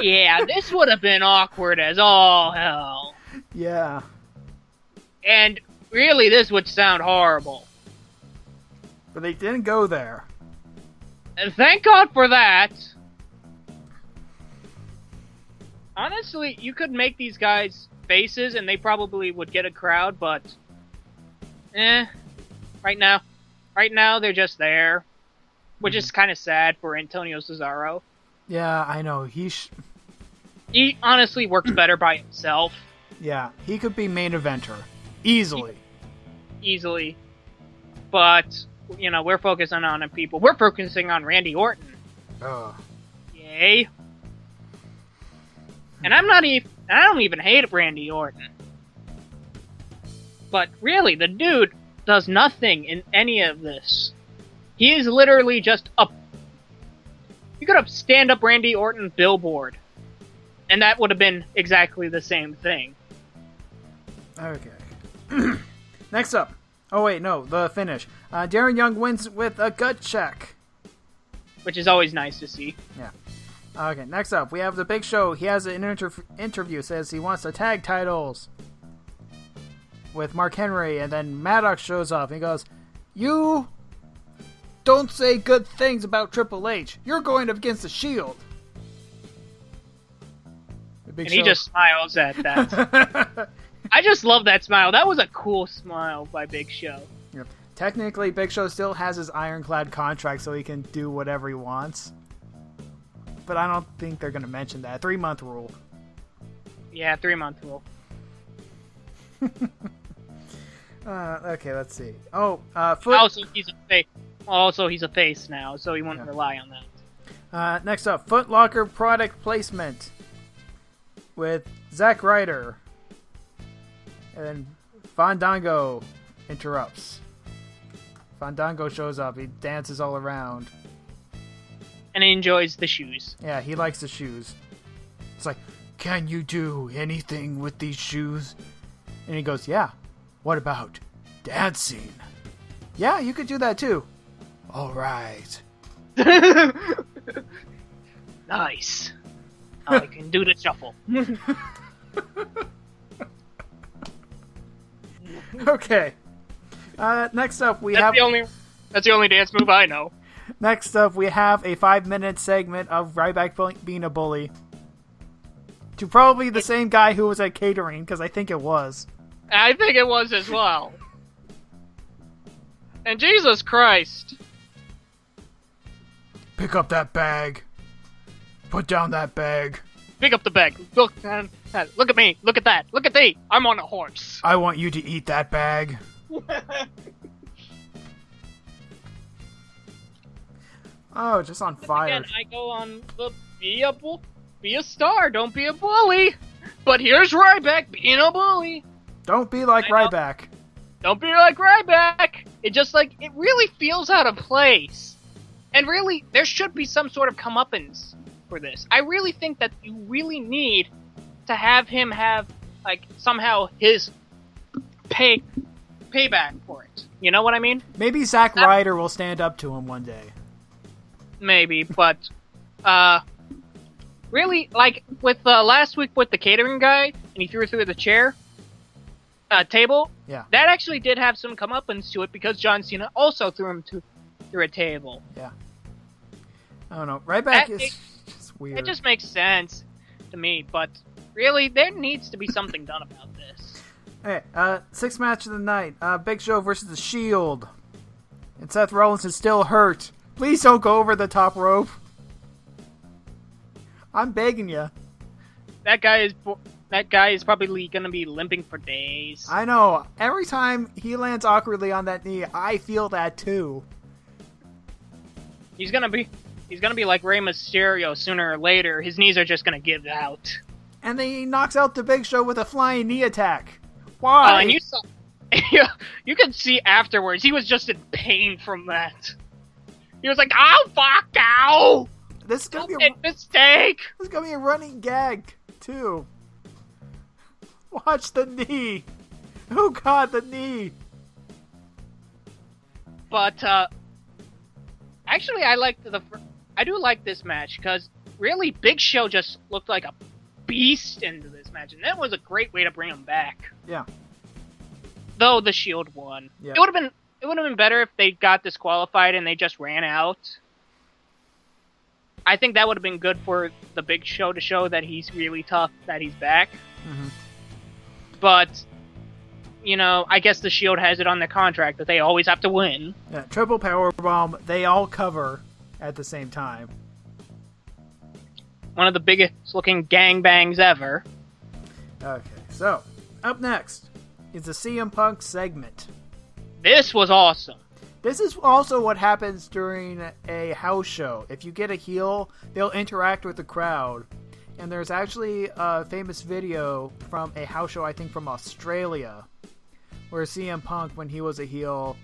Yeah, this would have been awkward as all hell. Yeah. And really, this would sound horrible. But they didn't go there. And thank God for that. Honestly, you could make these guys faces and they probably would get a crowd, but... Right now, they're just there. Which is kind of sad for Antonio Cesaro. Yeah, I know. He honestly works better by himself. Yeah, he could be main eventer. Easily. But, we're focusing on people. We're focusing on Randy Orton. Yay. And I don't even hate Randy Orton. But really, the dude does nothing in any of this. He is literally just you could have stand-up Randy Orton billboard. And that would have been exactly the same thing. Okay. Next up. Oh, wait, no. The finish. Darren Young wins with a gut check. Which is always nice to see. Yeah. Okay, next up. We have the Big Show. He has an interview. Says he wants the tag titles with Mark Henry. And then Maddox shows up. And he goes, "You don't say good things about Triple H. You're going up against the Shield." And he just smiles at that. I just love that smile. That was a cool smile by Big Show. Yeah. Technically, Big Show still has his ironclad contract, so he can do whatever he wants. But I don't think they're going to mention that. 3-month rule. Yeah, 3-month rule. Okay, let's see. Oh, Also, he's a face now, so he wouldn't rely on that. Next up, Foot Locker product placement with Zack Ryder. And Fandango interrupts. Fandango shows up. He dances all around. And he enjoys the shoes. Yeah, he likes the shoes. It's like, "Can you do anything with these shoes?" And he goes, "Yeah. What about dancing?" "Yeah, you could do that too." "All right." Nice. Now I can do the shuffle. Okay. Next up, That's the only dance move I know. Next up, we have a 5-minute segment of Ryback being a bully. To probably the same guy who was at catering, because I think it was. I think it was as well. And Jesus Christ. Pick up that bag. Put down that bag. Pick up the bag. Look at me. Look at that. Look at thee. I'm on a horse. I want you to eat that bag. Oh, just on fire. Again, I go on the be a star, don't be a bully. But here's Ryback being a bully. Don't be like Ryback. Don't be like Ryback. It just it really feels out of place. And really, there should be some sort of comeuppance for this. I really think that you really need to have him have somehow his payback for it. You know what I mean? Maybe Zack Ryder will stand up to him one day. Maybe, but really, with last week with the catering guy, and he threw through the table. Yeah, that actually did have some comeuppance to it because John Cena also threw him through a table. Yeah, I don't know. Ryback is just weird. It just makes sense to me, but really, there needs to be something done about this. Okay, sixth match of the night: Big Show versus The Shield, and Seth Rollins is still hurt. Please don't go over the top rope. I'm begging you. That guy is probably going to be limping for days. I know. Every time he lands awkwardly on that knee, I feel that too. He's gonna be like Rey Mysterio sooner or later. His knees are just gonna give out. And then he knocks out the Big Show with a flying knee attack. Why? And you saw, you could see afterwards he was just in pain from that. He was like, "Oh fuck, ow! This is gonna be a mistake." This is gonna be a running gag too. Watch the knee. Oh god, the knee. But actually, I do like this match because really, Big Show just looked like a beast into this match, and that was a great way to bring him back. Yeah. Though the Shield won, yeah. It would have been better if they got disqualified and they just ran out. I think that would have been good for the Big Show to show that he's really tough, that he's back. Mm-hmm. But, I guess the Shield has it on their contract that they always have to win. Yeah, triple powerbomb, they all cover at the same time. One of the biggest looking gangbangs ever. Okay, so, up next is the CM Punk segment. This was awesome. This is also what happens during a house show. If you get a heel, they'll interact with the crowd. And there's actually a famous video from a house show, I think from Australia, where CM Punk, when he was a heel,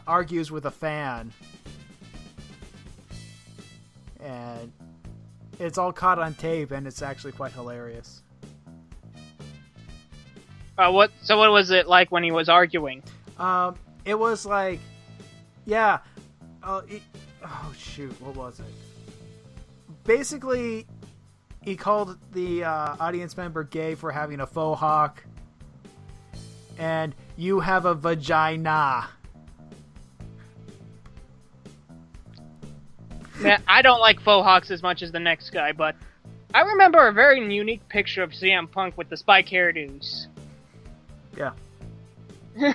argues with a fan. And it's all caught on tape, and it's actually quite hilarious. What was it like when he was arguing? It was like, yeah, shoot, what was it? Basically, he called the audience member gay for having a faux hawk, and you have a vagina. Man, I don't like faux hawks as much as the next guy, but I remember a very unique picture of CM Punk with the spike hairdos. Yeah. You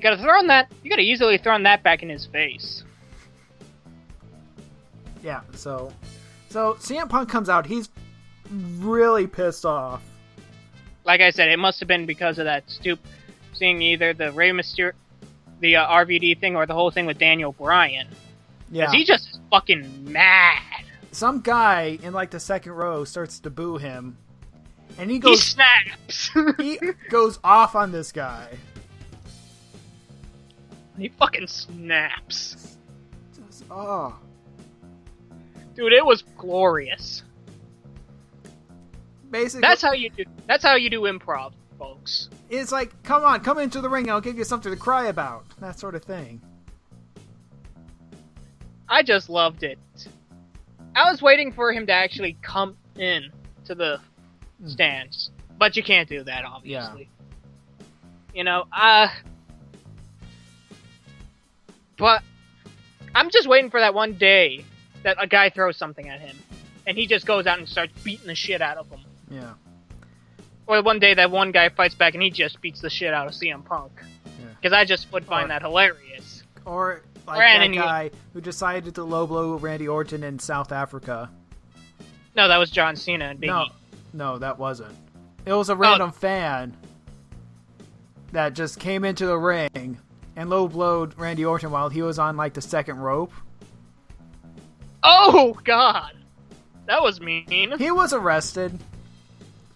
could have easily thrown that back in his face. Yeah, so CM Punk comes out, he's really pissed off. Like I said, it must have been because of that seeing either the Rey Mysterio, the RVD thing, or the whole thing with Daniel Bryan. Yeah. 'Cause he's just fucking mad. Some guy in the second row starts to boo him, and he snaps. He goes off on this guy. He fucking snaps. Oh. Dude, it was glorious. Basically, that's how you do improv, folks. It's like, come into the ring, I'll give you something to cry about. That sort of thing. I just loved it. I was waiting for him to actually come in to the stands, but you can't do that, obviously. You know, but I'm just waiting for that one day that a guy throws something at him, and he just goes out and starts beating the shit out of him. Yeah. Or one day that one guy fights back and he just beats the shit out of CM Punk. Because I just would find that hilarious. Or like that guy who decided to low blow Randy Orton in South Africa. No, that was John Cena and Big E. No, that wasn't. It was a random fan that just came into the ring and low blowed Randy Orton while he was on like the second rope. Oh, God. That was mean. He was arrested.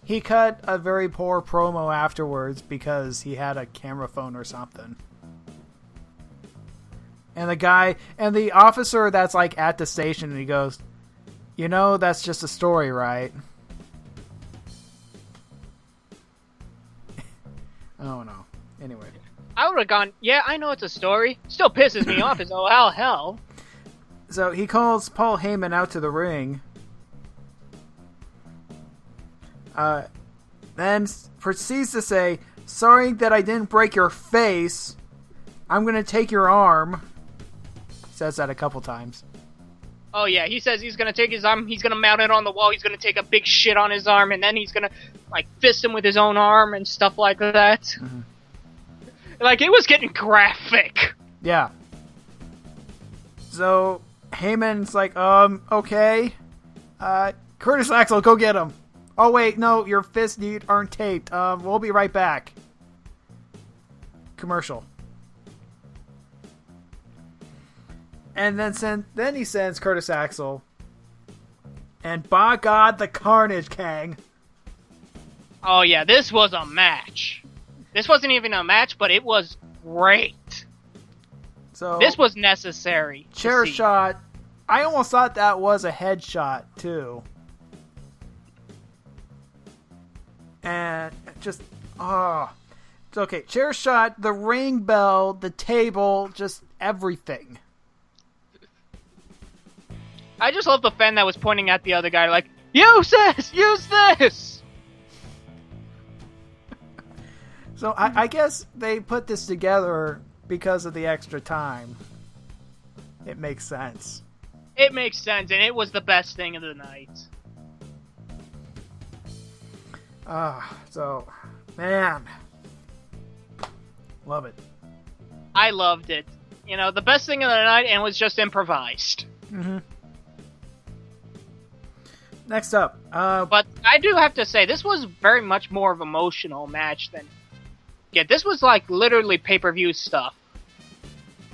He cut a very poor promo afterwards because he had a camera phone or something. And the officer that's like at the station, and he goes, "You know, that's just a story, right?" Oh no. Anyway. I would have gone, yeah, I know it's a story. Still pisses me off as all hell. So he calls Paul Heyman out to the ring. Then proceeds to say, "Sorry that I didn't break your face. I'm going to take your arm." Says that a couple times. Oh yeah, he says he's going to take his arm, he's going to mount it on the wall, he's going to take a big shit on his arm, and then he's going to, like, fist him with his own arm and stuff like that. Mm-hmm. Like, it was getting graphic. Yeah. So, Heyman's like, okay. Curtis Axel, go get him. Oh, wait, no, your fists aren't taped. We'll be right back. Commercial. And then he sends Curtis Axel. And by God, the carnage, Kang. Oh, yeah, this was a match. This wasn't even a match, but it was great. So this was necessary. Chair shot. I almost thought that was a headshot, too. And just, it's okay. Chair shot, the ring bell, the table, just everything. I just love the fan that was pointing at the other guy like, use this! Use this! So I guess they put this together because of the extra time. It makes sense. It makes sense, and it was the best thing of the night. So, man. Love it. I loved it. You know, the best thing of the night, and it was just improvised. Mm-hmm. Next up. But I do have to say, this was very much more of an emotional match than... Yeah, this was like literally pay-per-view stuff.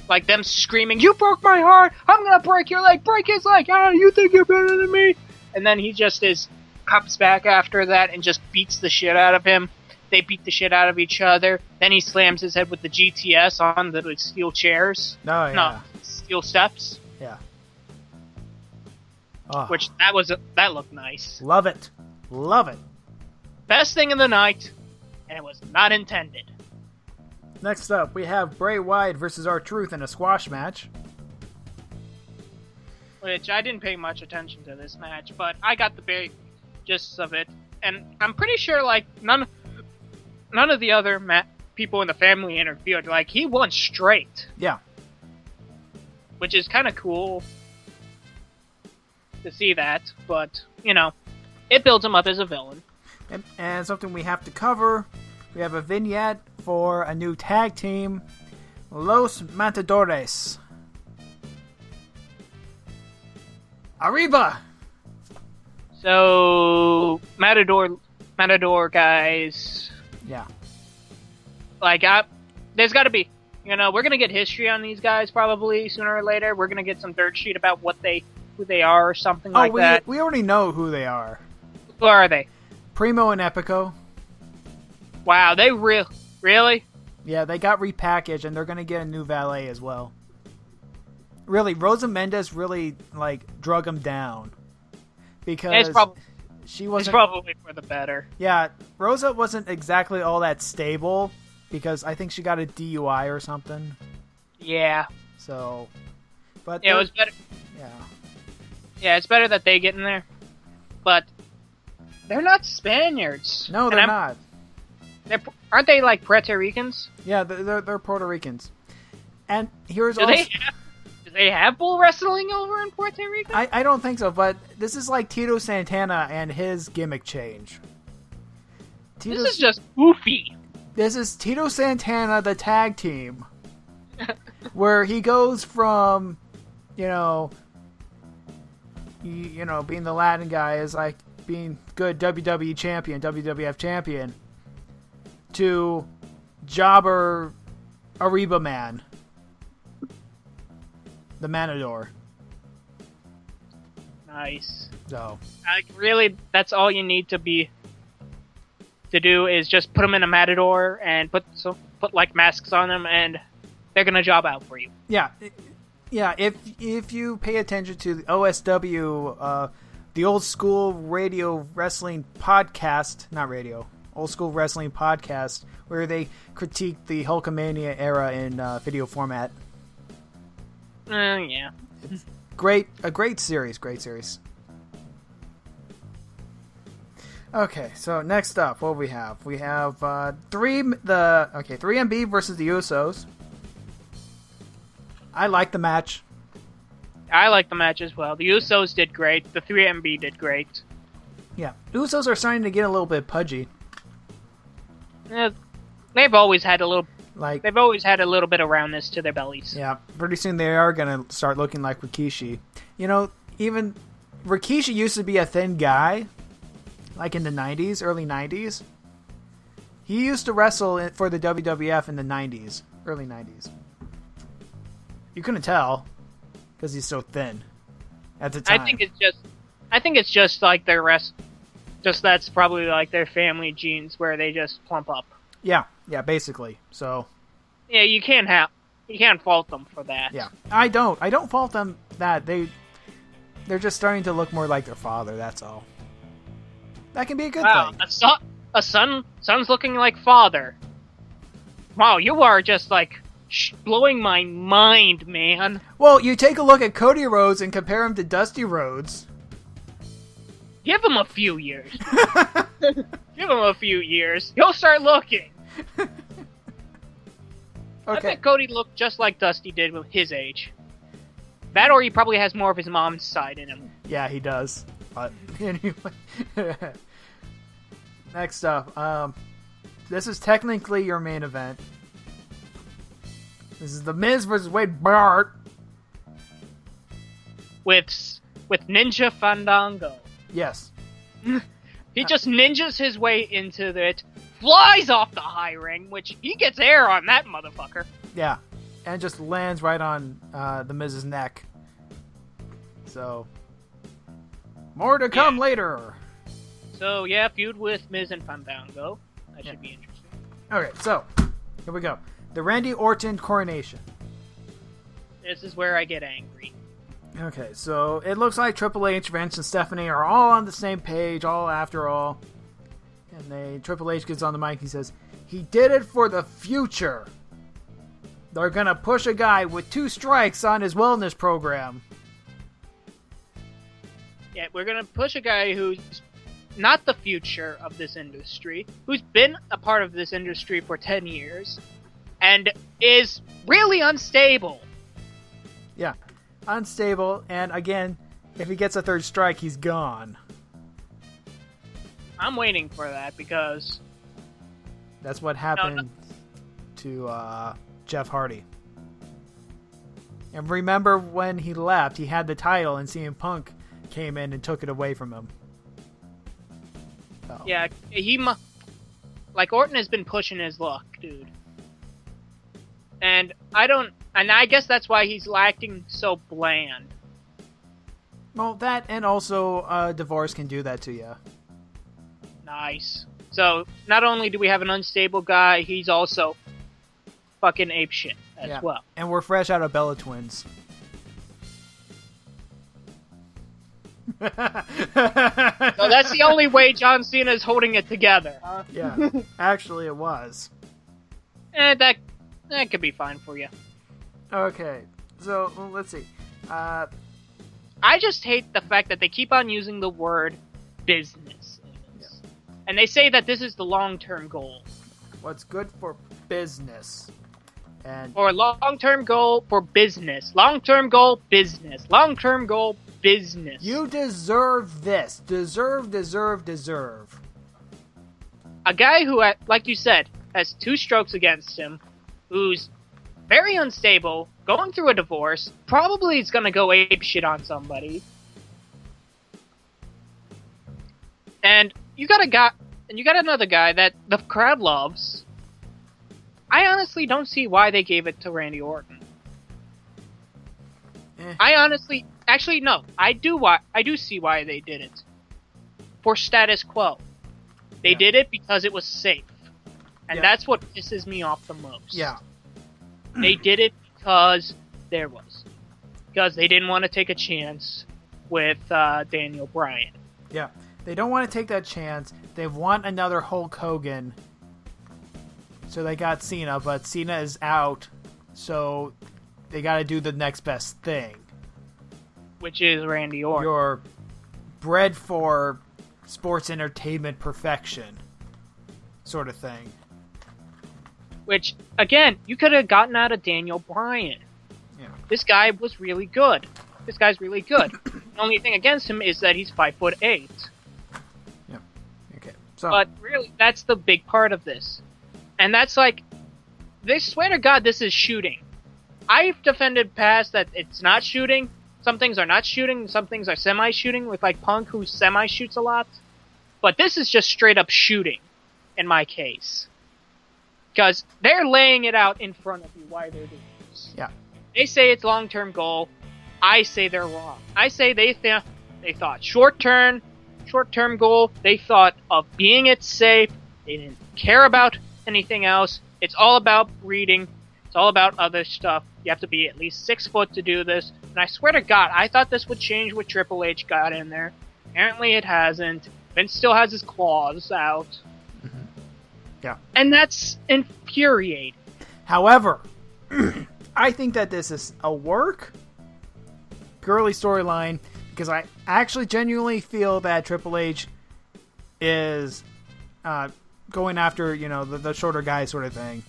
Like them screaming, "You broke my heart! I'm gonna break your leg! Break his leg! Ah, you think you're better than me?" And then he just comes back after that and just beats the shit out of him. They beat the shit out of each other. Then he slams his head with the GTS on the steel chairs. Oh, yeah. No, steel steps. Yeah. Which, that looked nice. Love it. Love it. Best thing of the night, and it was not intended. Next up, we have Bray Wyatt versus R-Truth in a squash match. Which, I didn't pay much attention to this match, but I got the big gist of it. And I'm pretty sure, like, none of the other people in the family interfered. Like, he won straight. Yeah. Which is kind of cool to see that, but, you know, it builds him up as a villain. And something we have to cover, we have a vignette for a new tag team, Los Matadores. Arriba! So, Matador guys. Yeah. Like, there's gotta be, you know, we're gonna get history on these guys probably sooner or later. We're gonna get some dirt sheet about who they are or something like that. We already know who they are. Who are they? Primo and Epico. Wow, they really? Yeah, they got repackaged, and they're going to get a new valet as well. Really, Rosa Mendes really, like, drug them down. Because she wasn't... It's probably for the better. Yeah, Rosa wasn't exactly all that stable, because I think she got a DUI or something. Yeah. So... But yeah, it was better... Yeah. Yeah, it's better that they get in there. But... They're not Spaniards. No, they're not. Aren't they like Puerto Ricans? Yeah, they're Puerto Ricans. And here's Do they have bull wrestling over in Puerto Rico? I don't think so, but this is like Tito Santana and his gimmick change. This is just goofy. This is Tito Santana, the tag team, where he goes from, being the Latin guy is like being good WWE champion, WWF champion, to jobber Ariba man, the Matador. Nice. So, like, really, that's all you need to do is just put them in a Matador and put like masks on them, and they're gonna job out for you. Yeah. If you pay attention to the OSW, the Old School Radio Wrestling Podcast, not radio, Old School Wrestling Podcast, where they critique the Hulkamania era in video format. Yeah. It's a great series. Okay, so next up, what do we have? We have 3MB versus the Usos. I like the match. I like the match as well. The Usos did great. The 3MB did great. Yeah, Usos are starting to get a little bit pudgy. They've always had a little. They've always had a little bit of roundness to their bellies. Yeah, pretty soon they are gonna start looking like Rikishi. Even Rikishi used to be a thin guy, like in the '90s, early '90s. He used to wrestle for the WWF in the '90s, early '90s. You couldn't tell because he's so thin at the time. I think it's just like their that's probably like their family genes where they just plump up. Yeah, basically. So. Yeah, you can't fault them for that. Yeah, I don't fault them that they're just starting to look more like their father. That's all. That can be a good thing. A son's looking like father. Wow, you are just like blowing my mind, man. Well, you take a look at Cody Rhodes and compare him to Dusty Rhodes. Give him a few years. Give him a few years. You'll start looking. Okay. I bet Cody looked just like Dusty did with his age. That or he probably has more of his mom's side in him. Yeah, he does. But anyway. Next up. This is technically your main event. This is The Miz versus Wade Barrett. With Ninja Fandango. Yes. He just ninjas his way into it, flies off the high ring, which he gets air on that motherfucker. Yeah, and just lands right on the Miz's neck. So, more to come later. So, yeah, feud with Miz and Fandango. That should be interesting. Okay, so, here we go. The Randy Orton coronation. This is where I get angry. Okay, so it looks like Triple H, Vince, and Stephanie are all on the same page, all after all. And Triple H gets on the mic, he says, he did it for the future. They're gonna push a guy with 2 strikes on his wellness program. Yeah, we're gonna push a guy who's not the future of this industry, who's been a part of this industry for 10 years, and is really unstable. Yeah. Unstable, and again, if he gets a 3rd strike, he's gone. I'm waiting for that because that's what happened to Jeff Hardy. And remember when he left, he had the title, and CM Punk came in and took it away from him. So. Yeah, Orton has been pushing his luck, dude. And I guess that's why he's acting so bland. Well, that and also divorce can do that to you. Nice. So, not only do we have an unstable guy, he's also fucking apeshit as well. And we're fresh out of Bella Twins. So that's the only way John Cena is holding it together, huh? Yeah, actually it was. That could be fine for you. Okay, so let's see. I just hate the fact that they keep on using the word business. And they say that this is the long-term goal. What's good for business. And or long-term goal for business. Long-term goal, business. Long-term goal, business. You deserve this. Deserve. A guy who, like you said, has 2 strokes against him, who's very unstable, going through a divorce, probably is going to go ape shit on somebody. And you got another guy that the crowd loves. I honestly don't see why they gave it to Randy Orton. Actually no, I do see why they did it. For status quo. They did it because it was safe. And that's what pisses me off the most. Yeah. They did it because because they didn't want to take a chance with Daniel Bryan. Yeah. They don't want to take that chance. They want another Hulk Hogan. So they got Cena, but Cena is out. So they got to do the next best thing. Which is Randy Orton. You're bred for sports entertainment perfection. Sort of thing. Which, again, you could have gotten out of Daniel Bryan. Yeah. This guy was really good. This guy's really good. The only thing against him is that he's 5'8". Yeah. Okay. So. But really, that's the big part of this. And that's like, they swear to God this is shooting. I've defended past that it's not shooting. Some things are not shooting. Some things are semi-shooting with like Punk, who semi-shoots a lot. But this is just straight up shooting, in my case. Because they're laying it out in front of you why they're doing this. Yeah. They say it's long-term goal. I say they're wrong. I say they thought short-term goal. They thought of being it safe. They didn't care about anything else. It's all about breeding. It's all about other stuff. You have to be at least 6 foot to do this. And I swear to God, I thought this would change when Triple H got in there. Apparently it hasn't. Vince still has his claws out. Mm-hmm. Yeah. And that's infuriating. However, I think that this is a girly storyline, because I actually genuinely feel that Triple H is going after, the shorter guy sort of thing.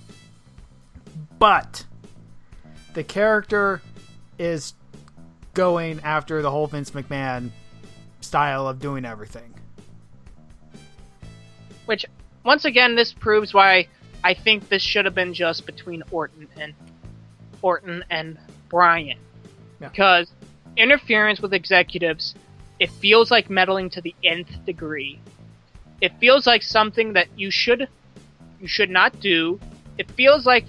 But the character is going after the whole Vince McMahon style of doing everything. Which, once again, this proves why I think this should have been just between Orton and Bryan. Yeah. Because interference with executives, it feels like meddling to the nth degree. It feels like something that you should not do. It feels like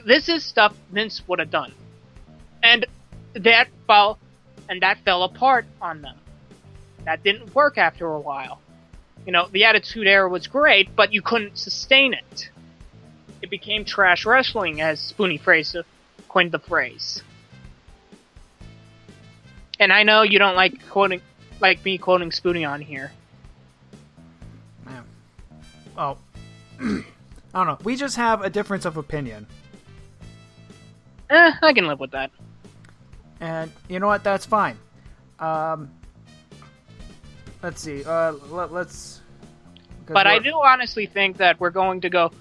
this is stuff Vince would have done. And that fell apart on them. That didn't work after a while. The Attitude Era was great, but you couldn't sustain it. It became trash wrestling, as Spoonie Fraser coined the phrase. And I know you don't like me quoting Spoonie on here. Man. Oh. I don't know. We just have a difference of opinion. I can live with that. And you know what? That's fine. Let's see. Let's. But I do honestly think that we're going to go.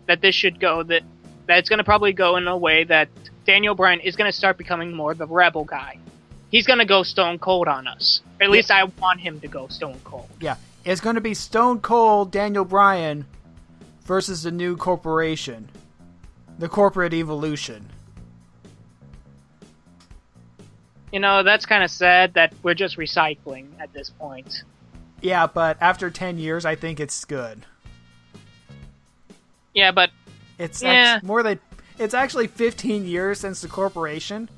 That this should go. That it's going to probably go in a way that Daniel Bryan is going to start becoming more the rebel guy. He's going to go stone cold on us. Or at least I want him to go stone cold. Yeah, it's going to be Stone Cold Daniel Bryan versus the new corporation, the corporate evolution. That's kind of sad that we're just recycling at this point. Yeah, but after 10 years, I think it's good. Yeah, but... It's actually 15 years since the corporation.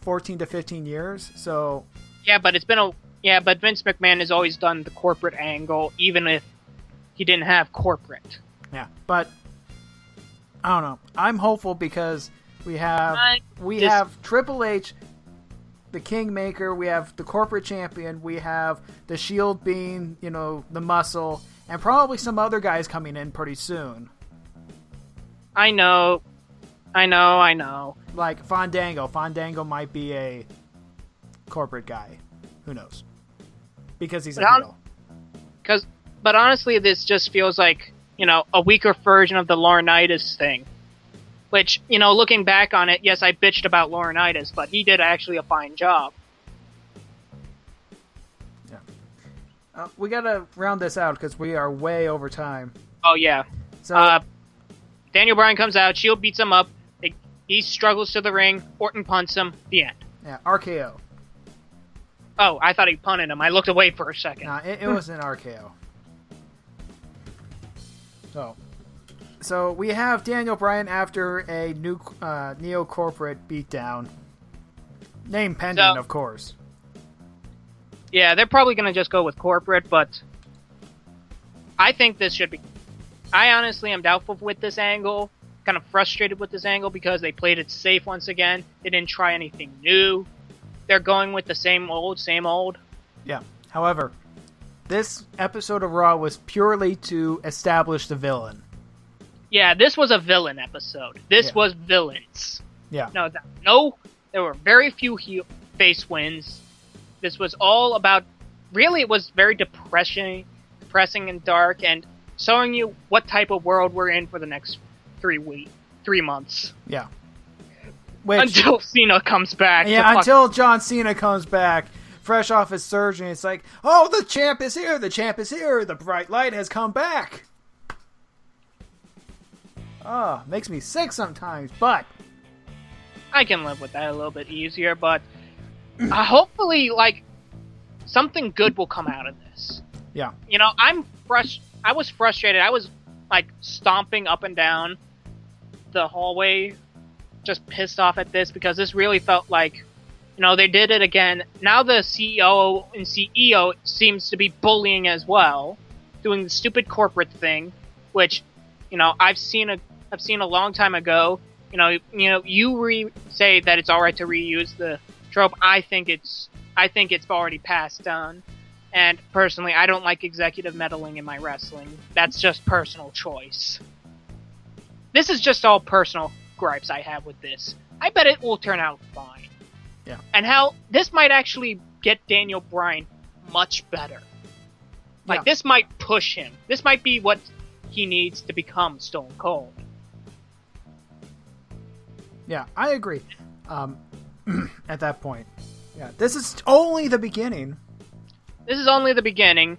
14 to 15 years, so... Yeah, but but Vince McMahon has always done the corporate angle, even if he didn't have corporate. Yeah, but... I don't know. I'm hopeful because we have Triple H, the Kingmaker, we have the corporate champion, we have the Shield being, the muscle, and probably some other guys coming in pretty soon. I know. Like Fandango. Fandango might be a corporate guy. Who knows? Because he's a heel. But honestly, this just feels like, a weaker version of the Laurinaitis thing. Which, looking back on it, yes, I bitched about Laurinaitis, but he did actually a fine job. Yeah. We gotta round this out because we are way over time. Oh, yeah. So Daniel Bryan comes out, Shield beats him up, he struggles to the ring, Orton punts him, the end. Yeah, RKO. Oh, I thought he punted him. I looked away for a second. Nah, it was an RKO. So we have Daniel Bryan after a new neo-corporate beatdown. Name pending, of course. Yeah, they're probably going to just go with corporate, but I think this should be... I honestly am doubtful with this angle, kind of frustrated with this angle because they played it safe once again. They didn't try anything new. They're going with the same old. Yeah. However, this episode of Raw was purely to establish the villain. Yeah, this was a villain episode. This was villains. Yeah. No, there were very few face wins. This was all about... Really, it was very depressing and dark, and showing you what type of world we're in for the next 3 months. Yeah. Until Cena comes back. Yeah, until John Cena comes back, fresh off his surgery. It's like, oh, the champ is here. The champ is here. The bright light has come back. Oh, makes me sick sometimes, but I can live with that a little bit easier, but hopefully, something good will come out of this. Yeah. I was frustrated. I was, stomping up and down the hallway, just pissed off at this, because this really felt like, they did it again. Now the CEO and CEO seems to be bullying as well, doing the stupid corporate thing, which, I've seen a long time ago. You say that it's all right to reuse the trope. I think it's already passed on. And personally, I don't like executive meddling in my wrestling. That's just personal choice. This is just all personal gripes I have with this. I bet it will turn out fine. Yeah. And this might actually get Daniel Bryan much better. This might push him. This might be what he needs to become Stone Cold. Yeah, I agree. At that point. Yeah, this is only the beginning. This is only the beginning.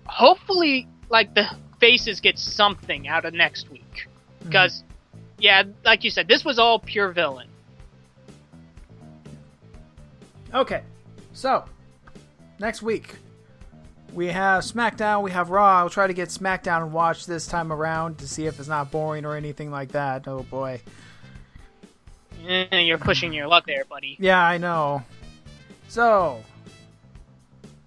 Hopefully, the faces get something out of next week. Because, like you said, this was all pure villain. Okay, so, next week, we have SmackDown, we have Raw. I'll try to get SmackDown and watch this time around to see if it's not boring or anything like that. Oh, boy. You're pushing your luck there, buddy. Yeah, I know. So,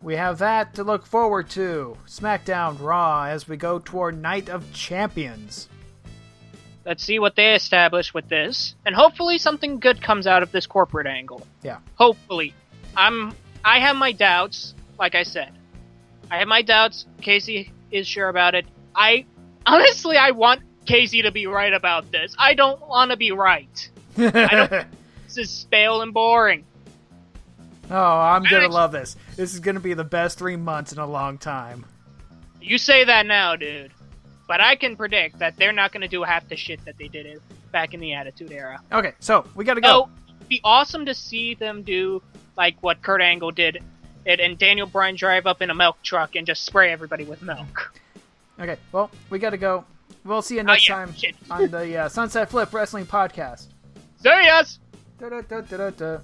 we have that to look forward to. SmackDown, Raw, as we go toward Night of Champions. Let's see what they establish with this. And hopefully something good comes out of this corporate angle. Yeah. Hopefully. I have my doubts, like I said. I have my doubts. Casey is sure about it. I want Casey to be right about this. I don't want to be right. This is stale and boring. Oh, I'm going to love this. This is going to be the best 3 months in a long time. You say that now, dude. But I can predict that they're not going to do half the shit that they did back in the Attitude Era. Okay, so we got to go. So, it'd be awesome to see them do what Kurt Angle did and Daniel Bryan drive up in a milk truck and just spray everybody with milk. Okay, well, we got to go. We'll see you next time on the Sunset Flip Wrestling Podcast. See yas! Da-da-da-da-da.